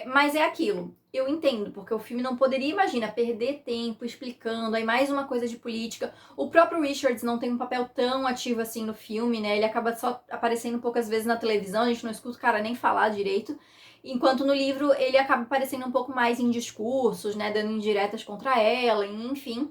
Mas é aquilo. Eu entendo, porque o filme não poderia, imagina, perder tempo explicando, aí mais uma coisa de política. O próprio Richards não tem um papel tão ativo assim no filme, né? Ele acaba só aparecendo poucas vezes na televisão, a gente não escuta o cara nem falar direito. Enquanto no livro ele acaba aparecendo um pouco mais em discursos, né? Dando indiretas contra ela, enfim.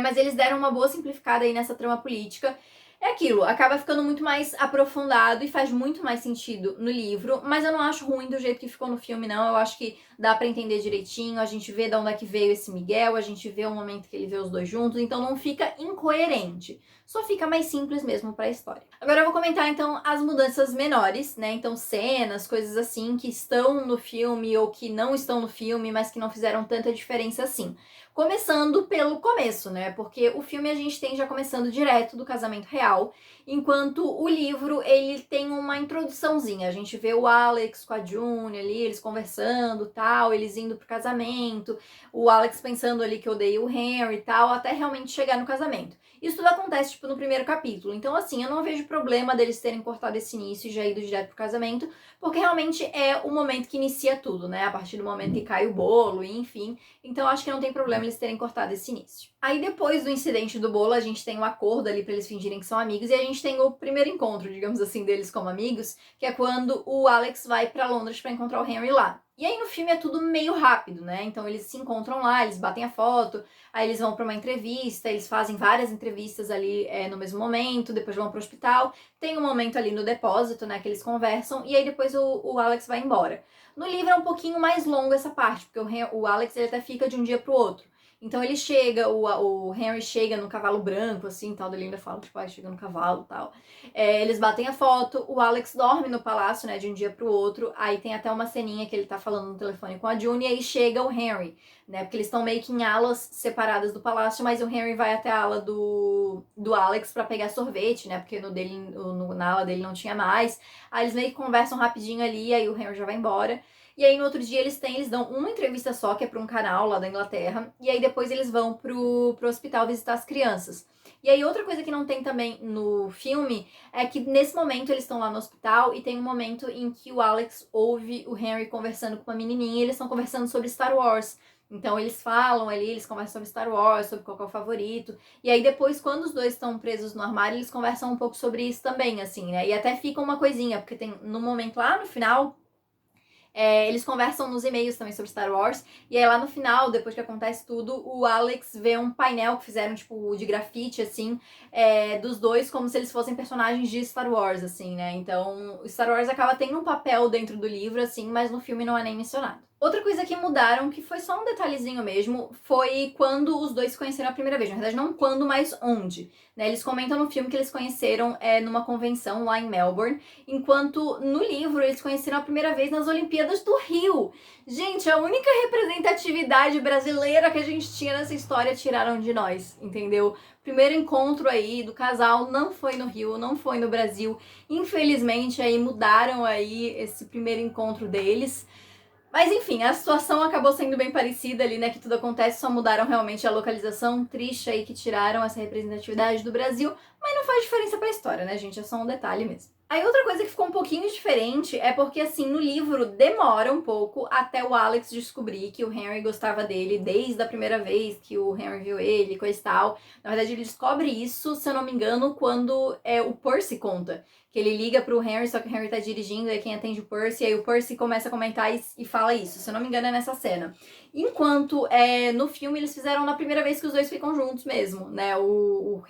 Mas eles deram uma boa simplificada aí nessa trama política. É aquilo, acaba ficando muito mais aprofundado e faz muito mais sentido no livro, mas eu não acho ruim do jeito que ficou no filme, não. Eu acho que dá pra entender direitinho, a gente vê de onde é que veio esse Miguel, a gente vê o momento que ele vê os dois juntos, então não fica incoerente. Só fica mais simples mesmo pra história. Agora eu vou comentar então as mudanças menores, né? Então cenas, coisas assim que estão no filme ou que não estão no filme, mas que não fizeram tanta diferença assim. Começando pelo começo, né? Porque o filme a gente tem já começando direto do casamento real, enquanto o livro ele tem uma introduçãozinha. A gente vê o Alex com a June ali, eles conversando, tal, eles indo pro casamento, o Alex pensando ali que odeia o Henry e tal, até realmente chegar no casamento. Isso tudo acontece, tipo, no primeiro capítulo. Então, assim, eu não vejo problema deles terem cortado esse início e já ido direto pro casamento, porque realmente é o momento que inicia tudo, né? A partir do momento que cai o bolo, e enfim. Então, acho que não tem problema eles terem cortado esse início. Aí, depois do incidente do bolo, a gente tem um acordo ali pra eles fingirem que são amigos, e a gente tem o primeiro encontro, digamos assim, deles como amigos, que é quando o Alex vai pra Londres pra encontrar o Henry lá. E aí no filme é tudo meio rápido, né? Então eles se encontram lá, eles batem a foto, aí eles vão pra uma entrevista, eles fazem várias entrevistas ali no mesmo momento, depois vão pro hospital, tem um momento ali no depósito, né, que eles conversam, e aí depois o Alex vai embora. No livro é um pouquinho mais longo essa parte, porque o Alex ele até fica de um dia pro outro. Então ele chega, o Henry chega no cavalo branco, assim, tal, ele ainda fala, tipo, chega no cavalo, tal. Eles batem a foto, o Alex dorme no palácio, né, de um dia pro outro, aí tem até uma ceninha que ele tá falando no telefone com a June, e aí chega o Henry, né, porque eles estão meio que em alas separadas do palácio, mas o Henry vai até a ala do Alex pra pegar sorvete, né, porque na ala dele não tinha mais, aí eles meio que conversam rapidinho ali, aí o Henry já vai embora. E aí no outro dia eles dão uma entrevista só, que é pra um canal lá da Inglaterra, e aí depois eles vão pro hospital visitar as crianças. E aí outra coisa que não tem também no filme é que nesse momento eles estão lá no hospital e tem um momento em que o Alex ouve o Henry conversando com uma menininha e eles estão conversando sobre Star Wars. Então eles falam ali, eles conversam sobre Star Wars, sobre qual é o favorito. E aí depois, quando os dois estão presos no armário, eles conversam um pouco sobre isso também, assim, né? E até fica uma coisinha, porque tem no momento lá no final eles conversam nos e-mails também sobre Star Wars. E aí lá no final, depois que acontece tudo, o Alex vê um painel que fizeram, tipo, de grafite, assim, dos dois, como se eles fossem personagens de Star Wars, assim, né? Então, Star Wars acaba tendo um papel dentro do livro, assim, mas no filme não é nem mencionado. Outra coisa que mudaram, que foi só um detalhezinho mesmo, foi quando os dois se conheceram a primeira vez. Na verdade, não quando, mas onde. Né? Eles comentam no filme que eles conheceram numa convenção lá em Melbourne, enquanto no livro eles conheceram a primeira vez nas Olimpíadas do Rio. Gente, a única representatividade brasileira que a gente tinha nessa história tiraram de nós, entendeu? Primeiro encontro aí do casal não foi no Rio, não foi no Brasil. Infelizmente aí mudaram aí esse primeiro encontro deles. Mas enfim, a situação acabou sendo bem parecida ali, né? Que tudo acontece, só mudaram realmente a localização. Triste aí que tiraram essa representatividade do Brasil, mas não faz diferença pra história, né, gente? É só um detalhe mesmo. Aí outra coisa que ficou um pouquinho diferente é porque, assim, no livro demora um pouco até o Alex descobrir que o Henry gostava dele desde a primeira vez que o Henry viu ele, coisa e tal. Na verdade, ele descobre isso, se eu não me engano, quando o Percy conta que ele liga pro Henry, só que o Henry tá dirigindo, aí quem atende o Percy, aí o Percy começa a comentar e fala isso, se eu não me engano é nessa cena. Enquanto no filme eles fizeram na primeira vez que os dois ficam juntos mesmo, né? O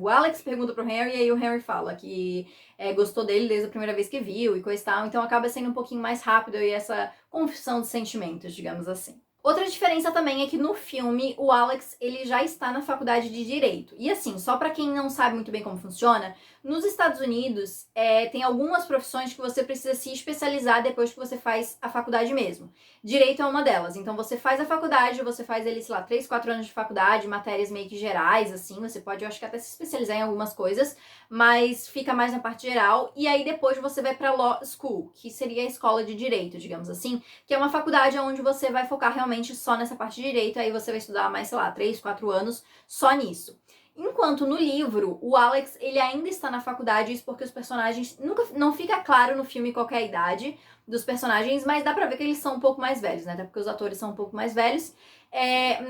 Alex pergunta pro Harry e aí o Harry fala que gostou dele desde a primeira vez que viu e coisa e tal, então acaba sendo um pouquinho mais rápido e essa confusão de sentimentos, digamos assim. Outra diferença também é que no filme o Alex ele já está na faculdade de Direito. E assim, só para quem não sabe muito bem como funciona, nos Estados Unidos tem algumas profissões que você precisa se especializar depois que você faz a faculdade mesmo. Direito é uma delas. Então você faz a faculdade, você faz ali, sei lá, 3, 4 anos de faculdade, matérias meio que gerais, assim, você pode, eu acho que até se especializar em algumas coisas, mas fica mais na parte geral. E aí depois você vai para Law School, que seria a escola de Direito, digamos assim, que é uma faculdade onde você vai focar realmente só nessa parte de Direito, aí você vai estudar mais, sei lá, 3, 4 anos só nisso. Enquanto no livro, o Alex, ele ainda está na faculdade, isso porque os personagens, não fica claro no filme qual é a idade dos personagens, mas dá pra ver que eles são um pouco mais velhos, né? Até porque os atores são um pouco mais velhos.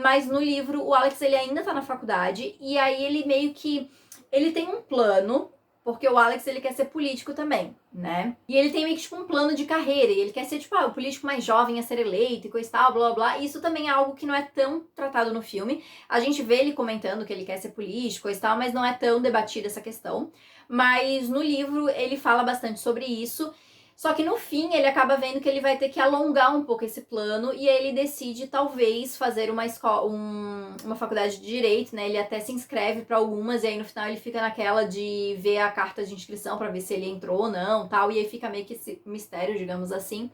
Mas no livro, o Alex, ele ainda tá na faculdade, e aí ele meio que, ele tem um plano, porque o Alex, ele quer ser político também, né? E ele tem meio que, tipo, um plano de carreira, e ele quer ser, tipo, o político mais jovem a ser eleito e coisa e tal, blá, blá, blá. E isso também é algo que não é tão tratado no filme. A gente vê ele comentando que ele quer ser político e tal, mas não é tão debatida essa questão. Mas no livro, ele fala bastante sobre isso. Só que no fim ele acaba vendo que ele vai ter que alongar um pouco esse plano e aí ele decide talvez fazer uma faculdade de direito, né? Ele até se inscreve para algumas e aí no final ele fica naquela de ver a carta de inscrição para ver se ele entrou ou não, tal, e aí fica meio que esse mistério, digamos assim.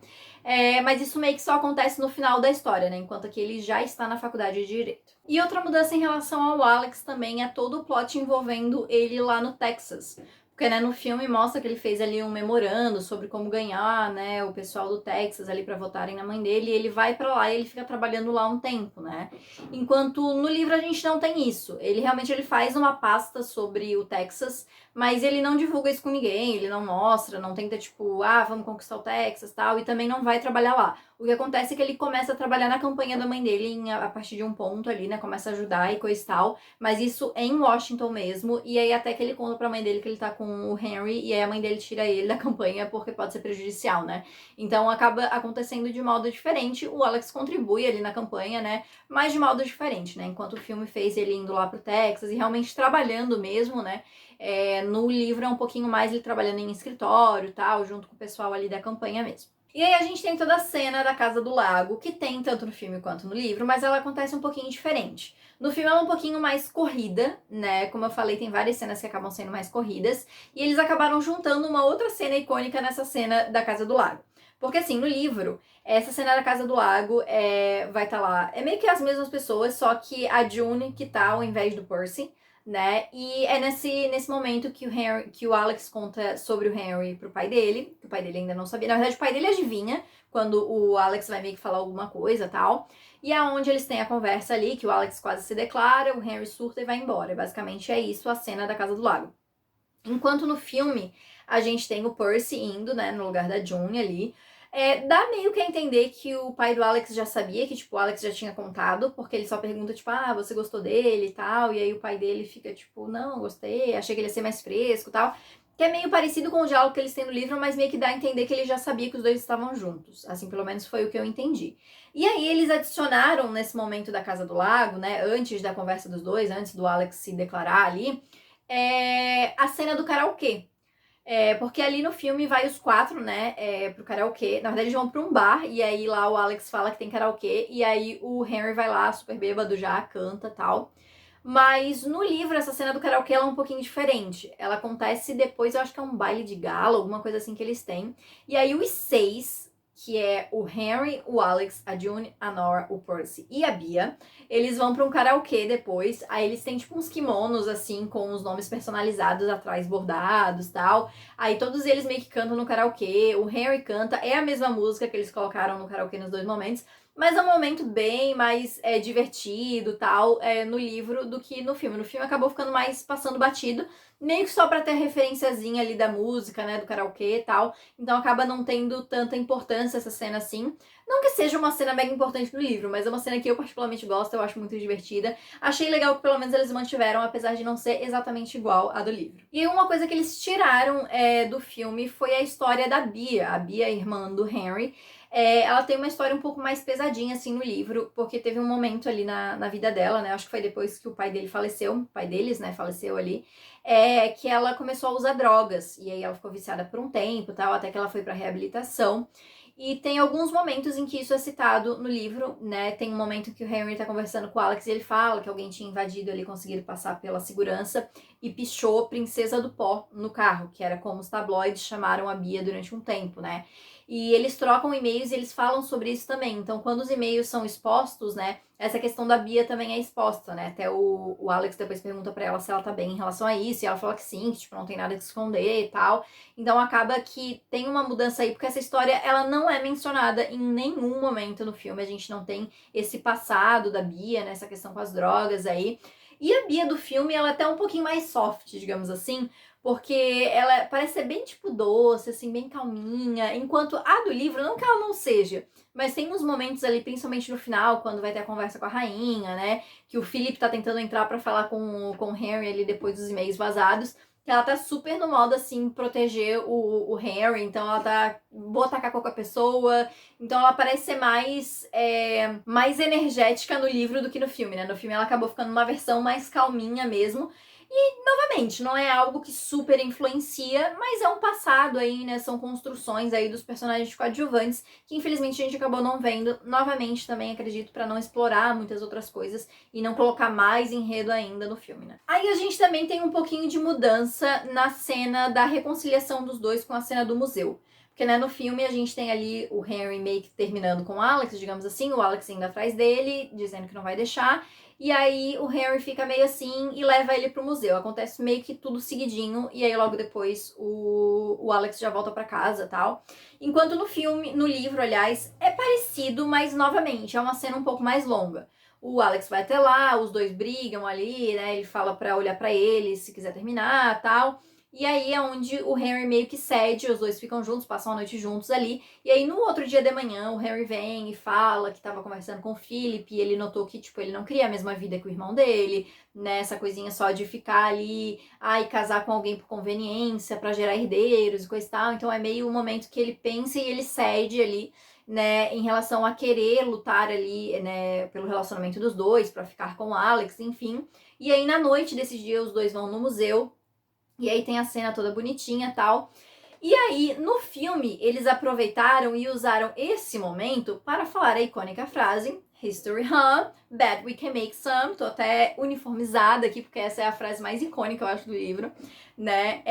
Mas isso meio que só acontece no final da história, né? Enquanto que ele já está na faculdade de direito. E outra mudança em relação ao Alex também é todo o plot envolvendo ele lá no Texas. Porque, né, no filme mostra que ele fez ali um memorando sobre como ganhar, né, o pessoal do Texas ali pra votarem na mãe dele, e ele vai pra lá e ele fica trabalhando lá um tempo, né? Enquanto no livro a gente não tem isso. Ele realmente ele faz uma pasta sobre o Texas, mas ele não divulga isso com ninguém, ele não mostra, não tenta tipo, vamos conquistar o Texas, tal, e também não vai trabalhar lá. O que acontece é que ele começa a trabalhar na campanha da mãe dele a partir de um ponto ali, né, começa a ajudar e coisa e tal, mas isso em Washington mesmo, e aí até que ele conta pra mãe dele que ele tá com o Henry, e aí a mãe dele tira ele da campanha porque pode ser prejudicial, né? Então acaba acontecendo de modo diferente, o Alex contribui ali na campanha, né, mas de modo diferente, né? Enquanto o filme fez ele indo lá pro Texas e realmente trabalhando mesmo, né? No livro é um pouquinho mais ele trabalhando em escritório e tal, junto com o pessoal ali da campanha mesmo. E aí a gente tem toda a cena da Casa do Lago, que tem tanto no filme quanto no livro, mas ela acontece um pouquinho diferente. No filme ela é um pouquinho mais corrida, né? Como eu falei, tem várias cenas que acabam sendo mais corridas, e eles acabaram juntando uma outra cena icônica nessa cena da Casa do Lago. Porque assim, no livro, essa cena da Casa do Lago vai estar lá. É meio que as mesmas pessoas, só que a June que tá ao invés do Percy, né? E é nesse momento que o Alex conta sobre o Henry pro pai dele, que o pai dele ainda não sabia. Na verdade, o pai dele adivinha quando o Alex vai meio que falar alguma coisa e tal. E é onde eles têm a conversa ali, que o Alex quase se declara, o Henry surta e vai embora. Basicamente é isso a cena da Casa do Lago. Enquanto no filme a gente tem o Percy indo, né, no lugar da June ali. Dá meio que a entender que o pai do Alex já sabia, que, tipo, o Alex já tinha contado, porque ele só pergunta, tipo, você gostou dele e tal, e aí o pai dele fica, tipo, não, gostei, achei que ele ia ser mais fresco e tal, que é meio parecido com o diálogo que eles têm no livro, mas meio que dá a entender que ele já sabia que os dois estavam juntos, assim, pelo menos foi o que eu entendi. E aí eles adicionaram, nesse momento da Casa do Lago, né, antes da conversa dos dois, antes do Alex se declarar ali, a cena do karaokê. Porque ali no filme vai os quatro, né, pro karaokê. Na verdade, eles vão pra um bar, e aí lá o Alex fala que tem karaokê, e aí o Henry vai lá, super bêbado já, canta e tal. Mas no livro, essa cena do karaokê ela é um pouquinho diferente. Ela acontece depois, eu acho que é um baile de gala, alguma coisa assim que eles têm. E aí os seis, que é o Henry, o Alex, a June, a Nora, o Percy e a Bia, eles vão pra um karaokê depois. Aí eles têm tipo uns kimonos assim, com os nomes personalizados atrás, bordados e tal. Aí todos eles meio que cantam no karaokê. O Henry canta, é a mesma música que eles colocaram no karaokê nos dois momentos. mas é um momento bem mais divertido, tal, no livro do que no filme. No filme acabou ficando mais passando batido, meio que só pra ter a referenciazinha ali da música, né, do karaokê e tal. Então acaba não tendo tanta importância essa cena assim. Não que seja uma cena mega importante no livro, mas é uma cena que eu particularmente gosto, eu acho muito divertida. Achei legal que pelo menos eles mantiveram, apesar de não ser exatamente igual à do livro. E uma coisa que eles tiraram do filme foi a história da Bia, a Bia, irmã do Henry. Ela tem uma história um pouco mais pesadinha, assim, no livro, porque teve um momento ali na vida dela, né? Acho que foi depois que o pai dele faleceu, o pai deles, né, faleceu ali, que ela começou a usar drogas. E aí ela ficou viciada por um tempo, tal, até que ela foi pra reabilitação. E tem alguns momentos em que isso é citado no livro, né? Tem um momento que o Henry tá conversando com o Alex e ele fala que alguém tinha invadido ali, conseguido passar pela segurança e pichou Princesa do Pó no carro, que era como os tabloides chamaram a Bia durante um tempo, né? E eles trocam e-mails e eles falam sobre isso também. Então, quando os e-mails são expostos, né? Essa questão da Bia também é exposta, né? Até o Alex depois pergunta pra ela se ela tá bem em relação a isso. E ela fala que sim, que tipo, não tem nada que esconder e tal. Então acaba que tem uma mudança aí, porque essa história ela não é mencionada em nenhum momento no filme. A gente não tem esse passado da Bia, né? Essa questão com as drogas aí. E a Bia do filme, ela é até um pouquinho mais soft, digamos assim, porque ela parece ser bem, tipo, doce, assim, bem calminha, enquanto a do livro, não que ela não seja, mas tem uns momentos ali, principalmente no final, quando vai ter a conversa com a rainha, né, que o Philip tá tentando entrar pra falar com o Henry ali depois dos e-mails vazados, que ela tá super no modo, assim, proteger o Harry, então ela tá, vou atacar qualquer pessoa, então ela parece ser mais energética no livro do que no filme, né, no filme ela acabou ficando uma versão mais calminha mesmo, novamente, não é algo que super influencia, mas é um passado aí, né? São construções aí dos personagens coadjuvantes que infelizmente a gente acabou não vendo. Novamente, também acredito para não explorar muitas outras coisas e não colocar mais enredo ainda no filme, né? Aí a gente também tem um pouquinho de mudança na cena da reconciliação dos dois com a cena do museu. Porque, né, no filme a gente tem ali o Henry meio que terminando com o Alex, digamos assim, o Alex indo atrás dele, dizendo que não vai deixar. E aí o Harry fica meio assim e leva ele pro museu. Acontece meio que tudo seguidinho. E aí logo depois o Alex já volta pra casa e tal. Enquanto no filme, no livro, aliás, é parecido, mas novamente, é uma cena um pouco mais longa. O Alex vai até lá, os dois brigam ali, né? Ele fala pra olhar pra ele se quiser terminar tal. E aí é onde o Harry meio que cede, os dois ficam juntos, passam a noite juntos ali. E aí no outro dia de manhã o Harry vem e fala que tava conversando com o Philip e ele notou que, tipo, ele não queria a mesma vida que o irmão dele, né? Essa coisinha só de ficar ali, casar com alguém por conveniência, pra gerar herdeiros e coisa e tal. Então é meio um momento que ele pensa e ele cede ali, né, em relação a querer lutar ali, né, pelo relacionamento dos dois, pra ficar com o Alex, enfim. E aí na noite desse dia os dois vão no museu. E aí tem a cena toda bonitinha e tal. E aí, no filme, eles aproveitaram e usaram esse momento para falar a icônica frase History, huh? Bet we can make some. Tô até uniformizada aqui, porque essa é a frase mais icônica, eu acho, do livro, né?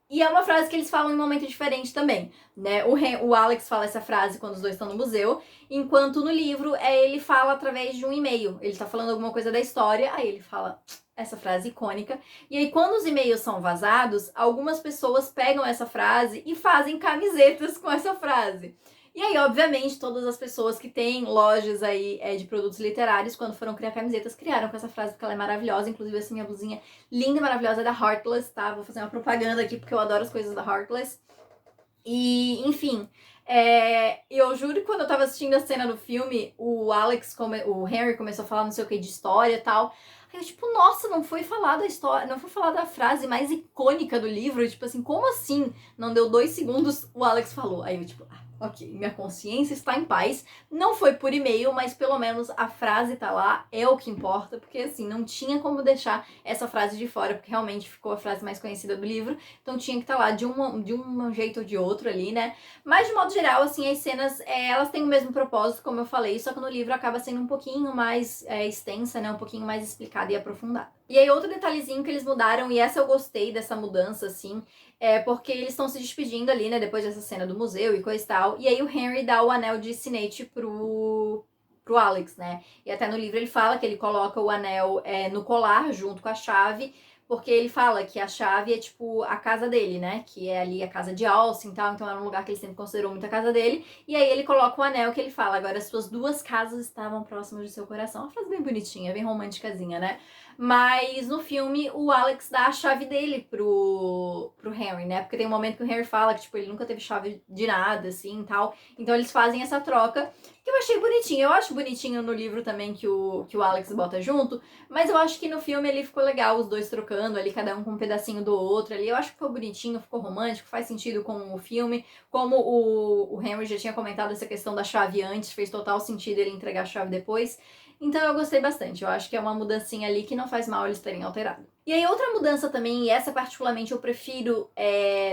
E é uma frase que eles falam em um momento diferente também, né? O Alex fala essa frase quando os dois estão no museu, enquanto no livro ele fala através de um e-mail. Ele tá falando alguma coisa da história, aí ele fala essa frase icônica. E aí, quando os e-mails são vazados, algumas pessoas pegam essa frase e fazem camisetas com essa frase. E aí, obviamente, todas as pessoas que têm lojas aí de produtos literários, quando foram criar camisetas, criaram com essa frase, porque ela é maravilhosa. Inclusive, essa minha blusinha linda e maravilhosa é da Heartless, tá? Vou fazer uma propaganda aqui, porque eu adoro as coisas da Heartless. E, enfim, eu juro que quando eu tava assistindo a cena do filme, o Henry começou a falar não sei o que de história e tal. Aí eu, tipo, nossa, não foi falar da história, não foi falar da frase mais icônica do livro. Tipo assim, como assim? Não deu 2 segundos, o Alex falou. Aí eu, tipo, ok, minha consciência está em paz. Não foi por e-mail, mas pelo menos a frase tá lá, é o que importa, porque assim, não tinha como deixar essa frase de fora, porque realmente ficou a frase mais conhecida do livro, então tinha que estar lá de um jeito ou de outro ali, né? Mas de modo geral, assim, as cenas, elas têm o mesmo propósito, como eu falei, só que no livro acaba sendo um pouquinho mais extensa, né? Um pouquinho mais explicada e aprofundada. E aí outro detalhezinho que eles mudaram, e essa eu gostei dessa mudança, assim, porque eles estão se despedindo ali, né, depois dessa cena do museu e coisa e tal. E aí o Henry dá o anel de Sinead pro Alex, né? E até no livro ele fala que ele coloca o anel no colar junto com a chave porque ele fala que a chave é, tipo, a casa dele, né? Que é ali a casa de Alcin e tal, então era um lugar que ele sempre considerou muito a casa dele. E aí ele coloca o anel que ele fala, agora as suas duas casas estavam próximas do seu coração. Uma frase bem bonitinha, bem românticazinha, né? Mas no filme, o Alex dá a chave dele pro Henry, né? Porque tem um momento que o Henry fala que, tipo, ele nunca teve chave de nada, assim, e tal. Então eles fazem essa troca, que eu achei bonitinho. Eu acho bonitinho no livro também que o Alex bota junto, mas eu acho que no filme ele ficou legal, os dois trocando ali, cada um com um pedacinho do outro ali. Eu acho que ficou bonitinho, ficou romântico, faz sentido com o filme. Como o Henry já tinha comentado essa questão da chave antes, fez total sentido ele entregar a chave depois. Então eu gostei bastante, eu acho que é uma mudancinha ali que não faz mal eles terem alterado. E aí outra mudança também, e essa particularmente eu prefiro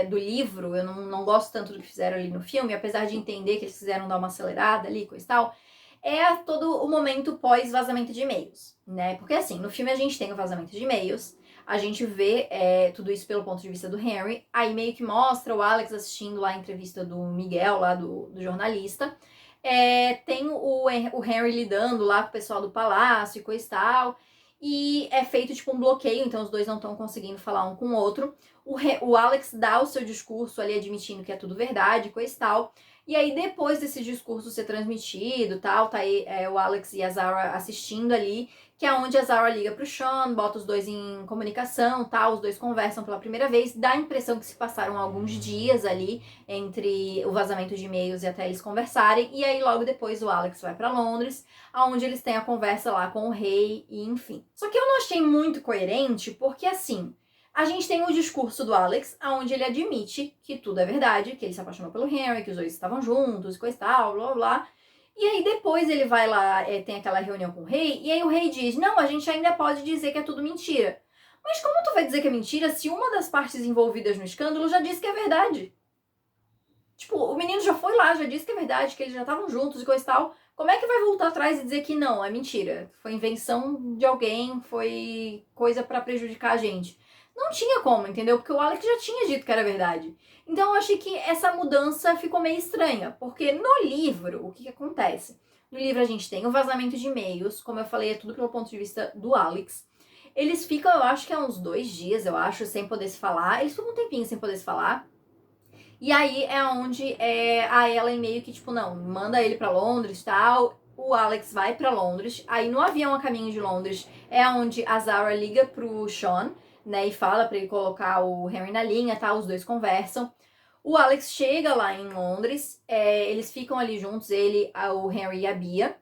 do livro, eu não gosto tanto do que fizeram ali no filme, apesar de entender que eles quiseram dar uma acelerada ali, coisa e tal, é todo o momento pós-vazamento de e-mails, né? Porque assim, no filme a gente tem o vazamento de e-mails, a gente vê tudo isso pelo ponto de vista do Henry, aí meio que mostra o Alex assistindo lá a entrevista do Miguel, lá do jornalista, tem o Henry lidando lá com o pessoal do palácio e coisa e tal. E é feito tipo um bloqueio, então os dois não estão conseguindo falar um com o outro. O Alex dá o seu discurso ali admitindo que é tudo verdade, coisa e tal. E aí, depois desse discurso ser transmitido, tal, tá aí o Alex e a Zara assistindo ali, que é onde a Zara liga pro Sean, bota os dois em comunicação, tal, os dois conversam pela primeira vez, dá a impressão que se passaram alguns dias ali entre o vazamento de e-mails e até eles conversarem, e aí logo depois o Alex vai para Londres, aonde eles têm a conversa lá com o rei e enfim. Só que eu não achei muito coerente, porque assim, a gente tem o discurso do Alex, onde ele admite que tudo é verdade, que ele se apaixonou pelo Henry, que os dois estavam juntos, coisa e tal, blá blá. E aí depois ele vai lá, tem aquela reunião com o rei, e aí o rei diz, não, a gente ainda pode dizer que é tudo mentira. Mas como tu vai dizer que é mentira se uma das partes envolvidas no escândalo já disse que é verdade? Tipo, o menino já foi lá, já disse que é verdade, que eles já estavam juntos e coisa e tal. Como é que vai voltar atrás e dizer que não, é mentira? Foi invenção de alguém, foi coisa pra prejudicar a gente. Não tinha como, entendeu? Porque o Alex já tinha dito que era verdade. Então eu achei que essa mudança ficou meio estranha, porque no livro, o que acontece? No livro a gente tem o vazamento de e-mails, como eu falei, é tudo pelo ponto de vista do Alex. Eles ficam, eu acho que há uns 2 dias, eu acho, sem poder se falar. Eles ficam um tempinho sem poder se falar. E aí é onde a Ellen meio que, tipo, não, manda ele pra Londres e tal. O Alex vai pra Londres. Aí no avião a caminho de Londres é onde a Zara liga pro Sean, né? E fala pra ele colocar o Henry na linha, tá? Os dois conversam. O Alex chega lá em Londres, eles ficam ali juntos, ele, o Henry e a Bia.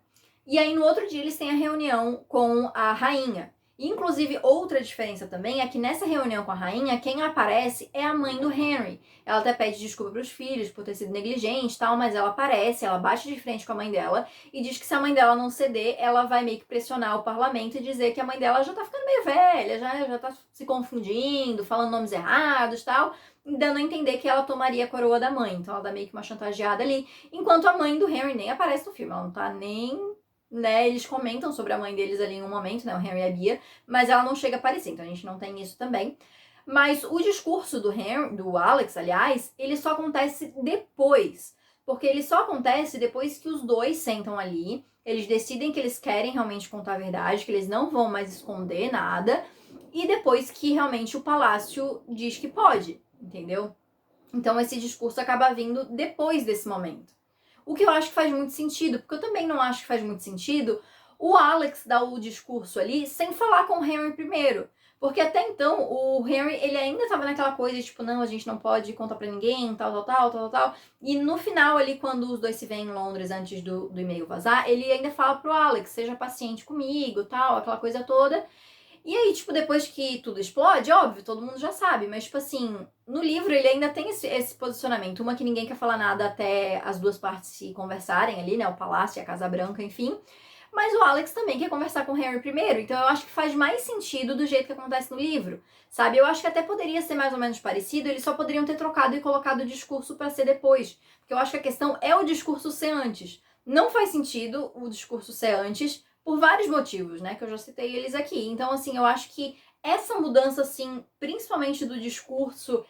E aí no outro dia eles têm a reunião com a rainha. Inclusive, outra diferença também é que nessa reunião com a rainha, quem aparece é a mãe do Henry. Ela até pede desculpa pros filhos por ter sido negligente e tal, mas ela aparece, ela bate de frente com a mãe dela e diz que se a mãe dela não ceder, ela vai meio que pressionar o parlamento e dizer que a mãe dela já tá ficando meio velha, já tá se confundindo, falando nomes errados e tal, dando a entender que ela tomaria a coroa da mãe. Então ela dá meio que uma chantageada ali, enquanto a mãe do Henry nem aparece no filme, ela não tá nem... né, eles comentam sobre a mãe deles ali em um momento, né, o Henry e a Bia, mas ela não chega a aparecer, então a gente não tem isso também. Mas o discurso do Henry, do Alex, aliás, ele só acontece depois, porque ele só acontece depois que os dois sentam ali, eles decidem que eles querem realmente contar a verdade, que eles não vão mais esconder nada, e depois que realmente o palácio diz que pode, entendeu? Então esse discurso acaba vindo depois desse momento. O que eu acho que faz muito sentido, porque eu também não acho que faz muito sentido o Alex dar o discurso ali sem falar com o Henry primeiro. Porque até então, o Henry, ele ainda tava naquela coisa, tipo, não, a gente não pode contar pra ninguém, tal. E no final ali, quando os dois se veem em Londres antes do e-mail vazar, ele ainda fala pro Alex, seja paciente comigo, tal, aquela coisa toda. E aí, tipo, depois que tudo explode, óbvio, todo mundo já sabe, mas, tipo assim, no livro ele ainda tem esse posicionamento. Uma que ninguém quer falar nada até as duas partes se conversarem ali, né? O Palácio e a Casa Branca, enfim. Mas o Alex também quer conversar com o Harry primeiro, então eu acho que faz mais sentido do jeito que acontece no livro, sabe? Eu acho que até poderia ser mais ou menos parecido, eles só poderiam ter trocado e colocado o discurso pra ser depois. Porque eu acho que a questão é o discurso ser antes. Não faz sentido o discurso ser antes, por vários motivos, né, que eu já citei eles aqui. Então, assim, eu acho que essa mudança, assim, principalmente do discurso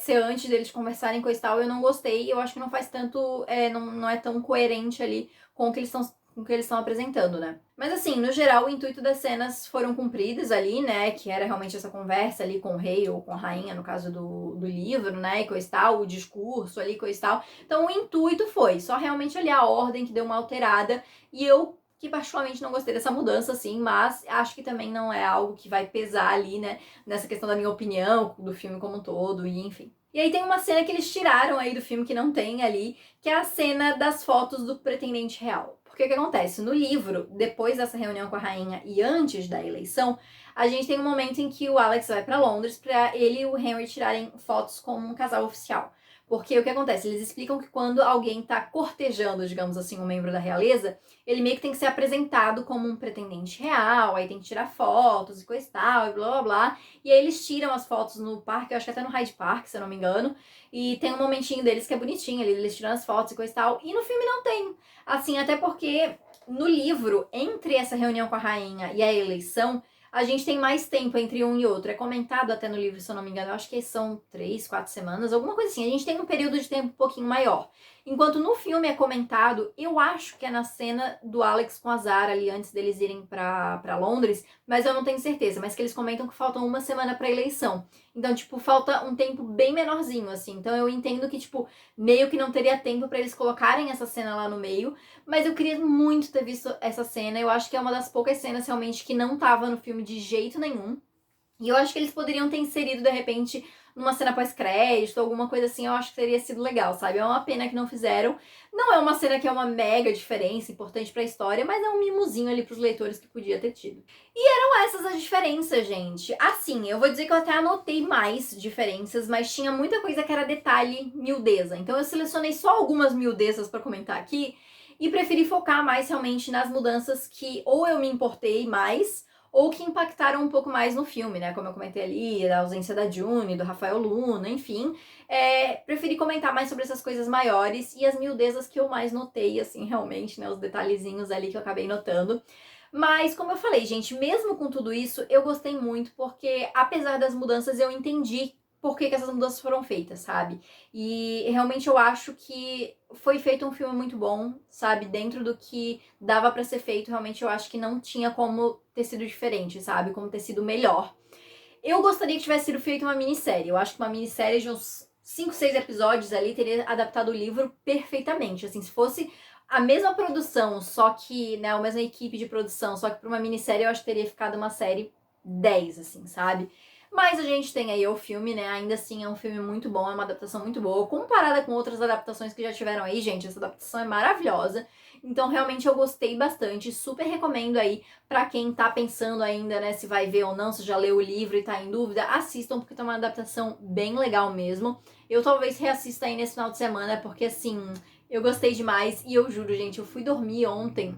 ser antes deles conversarem com e tal, eu não gostei. Eu acho que não faz tanto, não é tão coerente ali com o que eles estão com o que eles estão apresentando, né? Mas assim, no geral, o intuito das cenas foram cumpridas ali, né? Que era realmente essa conversa ali com o rei ou com a rainha, no caso do livro, né? E coisa e tal, o discurso ali, coisa e tal. Então o intuito foi só realmente ali a ordem que deu uma alterada. E eu, que particularmente não gostei dessa mudança, assim, mas acho que também não é algo que vai pesar ali, né? Nessa questão da minha opinião, do filme como um todo, e enfim. E aí tem uma cena que eles tiraram aí do filme que não tem ali, que é a cena das fotos do pretendente real. Porque o que acontece? No livro, depois dessa reunião com a rainha e antes da eleição, a gente tem um momento em que o Alex vai pra Londres pra ele e o Henry tirarem fotos como um casal oficial. Porque o que acontece? Eles explicam que quando alguém tá cortejando, digamos assim, um membro da realeza, ele meio que tem que ser apresentado como um pretendente real, aí tem que tirar fotos e coisa e tal, e blá blá blá. E aí eles tiram as fotos no parque, eu acho que até no Hyde Park, se eu não me engano. E tem um momentinho deles que é bonitinho, eles tiram as fotos e coisa e tal. E no filme não tem. Assim, até porque no livro, entre essa reunião com a rainha e a eleição, a gente tem mais tempo entre um e outro. É comentado até no livro, se eu não me engano, eu acho que são 3, 4 semanas, alguma coisa assim. A gente tem um período de tempo um pouquinho maior. Enquanto no filme é comentado, eu acho que é na cena do Alex com a Zara ali, antes deles irem pra Londres, mas eu não tenho certeza. Mas que eles comentam que faltam uma semana pra eleição. Então, tipo, falta um tempo bem menorzinho, assim. Então eu entendo que, tipo, meio que não teria tempo pra eles colocarem essa cena lá no meio. Mas eu queria muito ter visto essa cena. Eu acho que é uma das poucas cenas realmente que não tava no filme de jeito nenhum. E eu acho que eles poderiam ter inserido, de repente, numa cena pós-crédito, alguma coisa assim, eu acho que teria sido legal, sabe? É uma pena que não fizeram. Não é uma cena que é uma mega diferença, importante pra história, mas é um mimozinho ali pros leitores que podia ter tido. E eram essas as diferenças, gente. Assim, eu vou dizer que eu até anotei mais diferenças, mas tinha muita coisa que era detalhe, miudeza. Então eu selecionei só algumas miudezas pra comentar aqui e preferi focar mais realmente nas mudanças que ou eu me importei mais, ou que impactaram um pouco mais no filme, né? Como eu comentei ali, a ausência da June, do Rafael Luna, enfim. Preferi comentar mais sobre essas coisas maiores e as miudezas que eu mais notei, assim, realmente, né? Os detalhezinhos ali que eu acabei notando. Mas, como eu falei, gente, mesmo com tudo isso, eu gostei muito, porque apesar das mudanças, eu entendi por que essas mudanças foram feitas, sabe? E realmente eu acho que foi feito um filme muito bom, sabe? Dentro do que dava pra ser feito, realmente eu acho que não tinha como ter sido diferente, sabe? Como ter sido melhor. Eu gostaria que tivesse sido feita uma minissérie. Eu acho que uma minissérie de uns 5, 6 episódios ali teria adaptado o livro perfeitamente. Assim, se fosse a mesma produção, só que, né, a mesma equipe de produção, só que pra uma minissérie eu acho que teria ficado uma série 10, assim, sabe? Mas a gente tem aí o filme, né? Ainda assim é um filme muito bom, é uma adaptação muito boa. Comparada com outras adaptações que já tiveram aí, gente, essa adaptação é maravilhosa. Então, realmente, eu gostei bastante. Super recomendo aí pra quem tá pensando ainda, né, se vai ver ou não, se já leu o livro e tá em dúvida, assistam, porque tá uma adaptação bem legal mesmo. Eu talvez reassista aí nesse final de semana, porque assim, eu gostei demais e eu juro, gente, eu fui dormir ontem.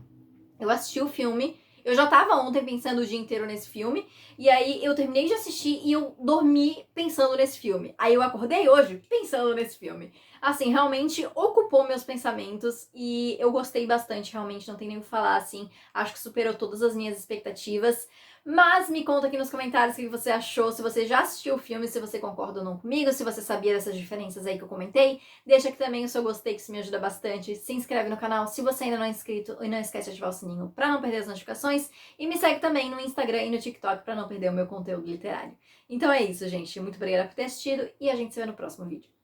Eu assisti o filme, eu já tava ontem pensando o dia inteiro nesse filme, e aí eu terminei de assistir e eu dormi pensando nesse filme. Aí eu acordei hoje pensando nesse filme. Assim, realmente ocupou meus pensamentos e eu gostei bastante, realmente, não tem nem o que falar, assim. Acho que superou todas as minhas expectativas. Mas me conta aqui nos comentários o que você achou, se você já assistiu o filme, se você concorda ou não comigo, se você sabia dessas diferenças aí que eu comentei. Deixa aqui também o seu gostei, que isso me ajuda bastante. Se inscreve no canal se você ainda não é inscrito e não esquece de ativar o sininho para não perder as notificações. E me segue também no Instagram e no TikTok para não perder o meu conteúdo literário. Então é isso, gente. Muito obrigada por ter assistido e a gente se vê no próximo vídeo.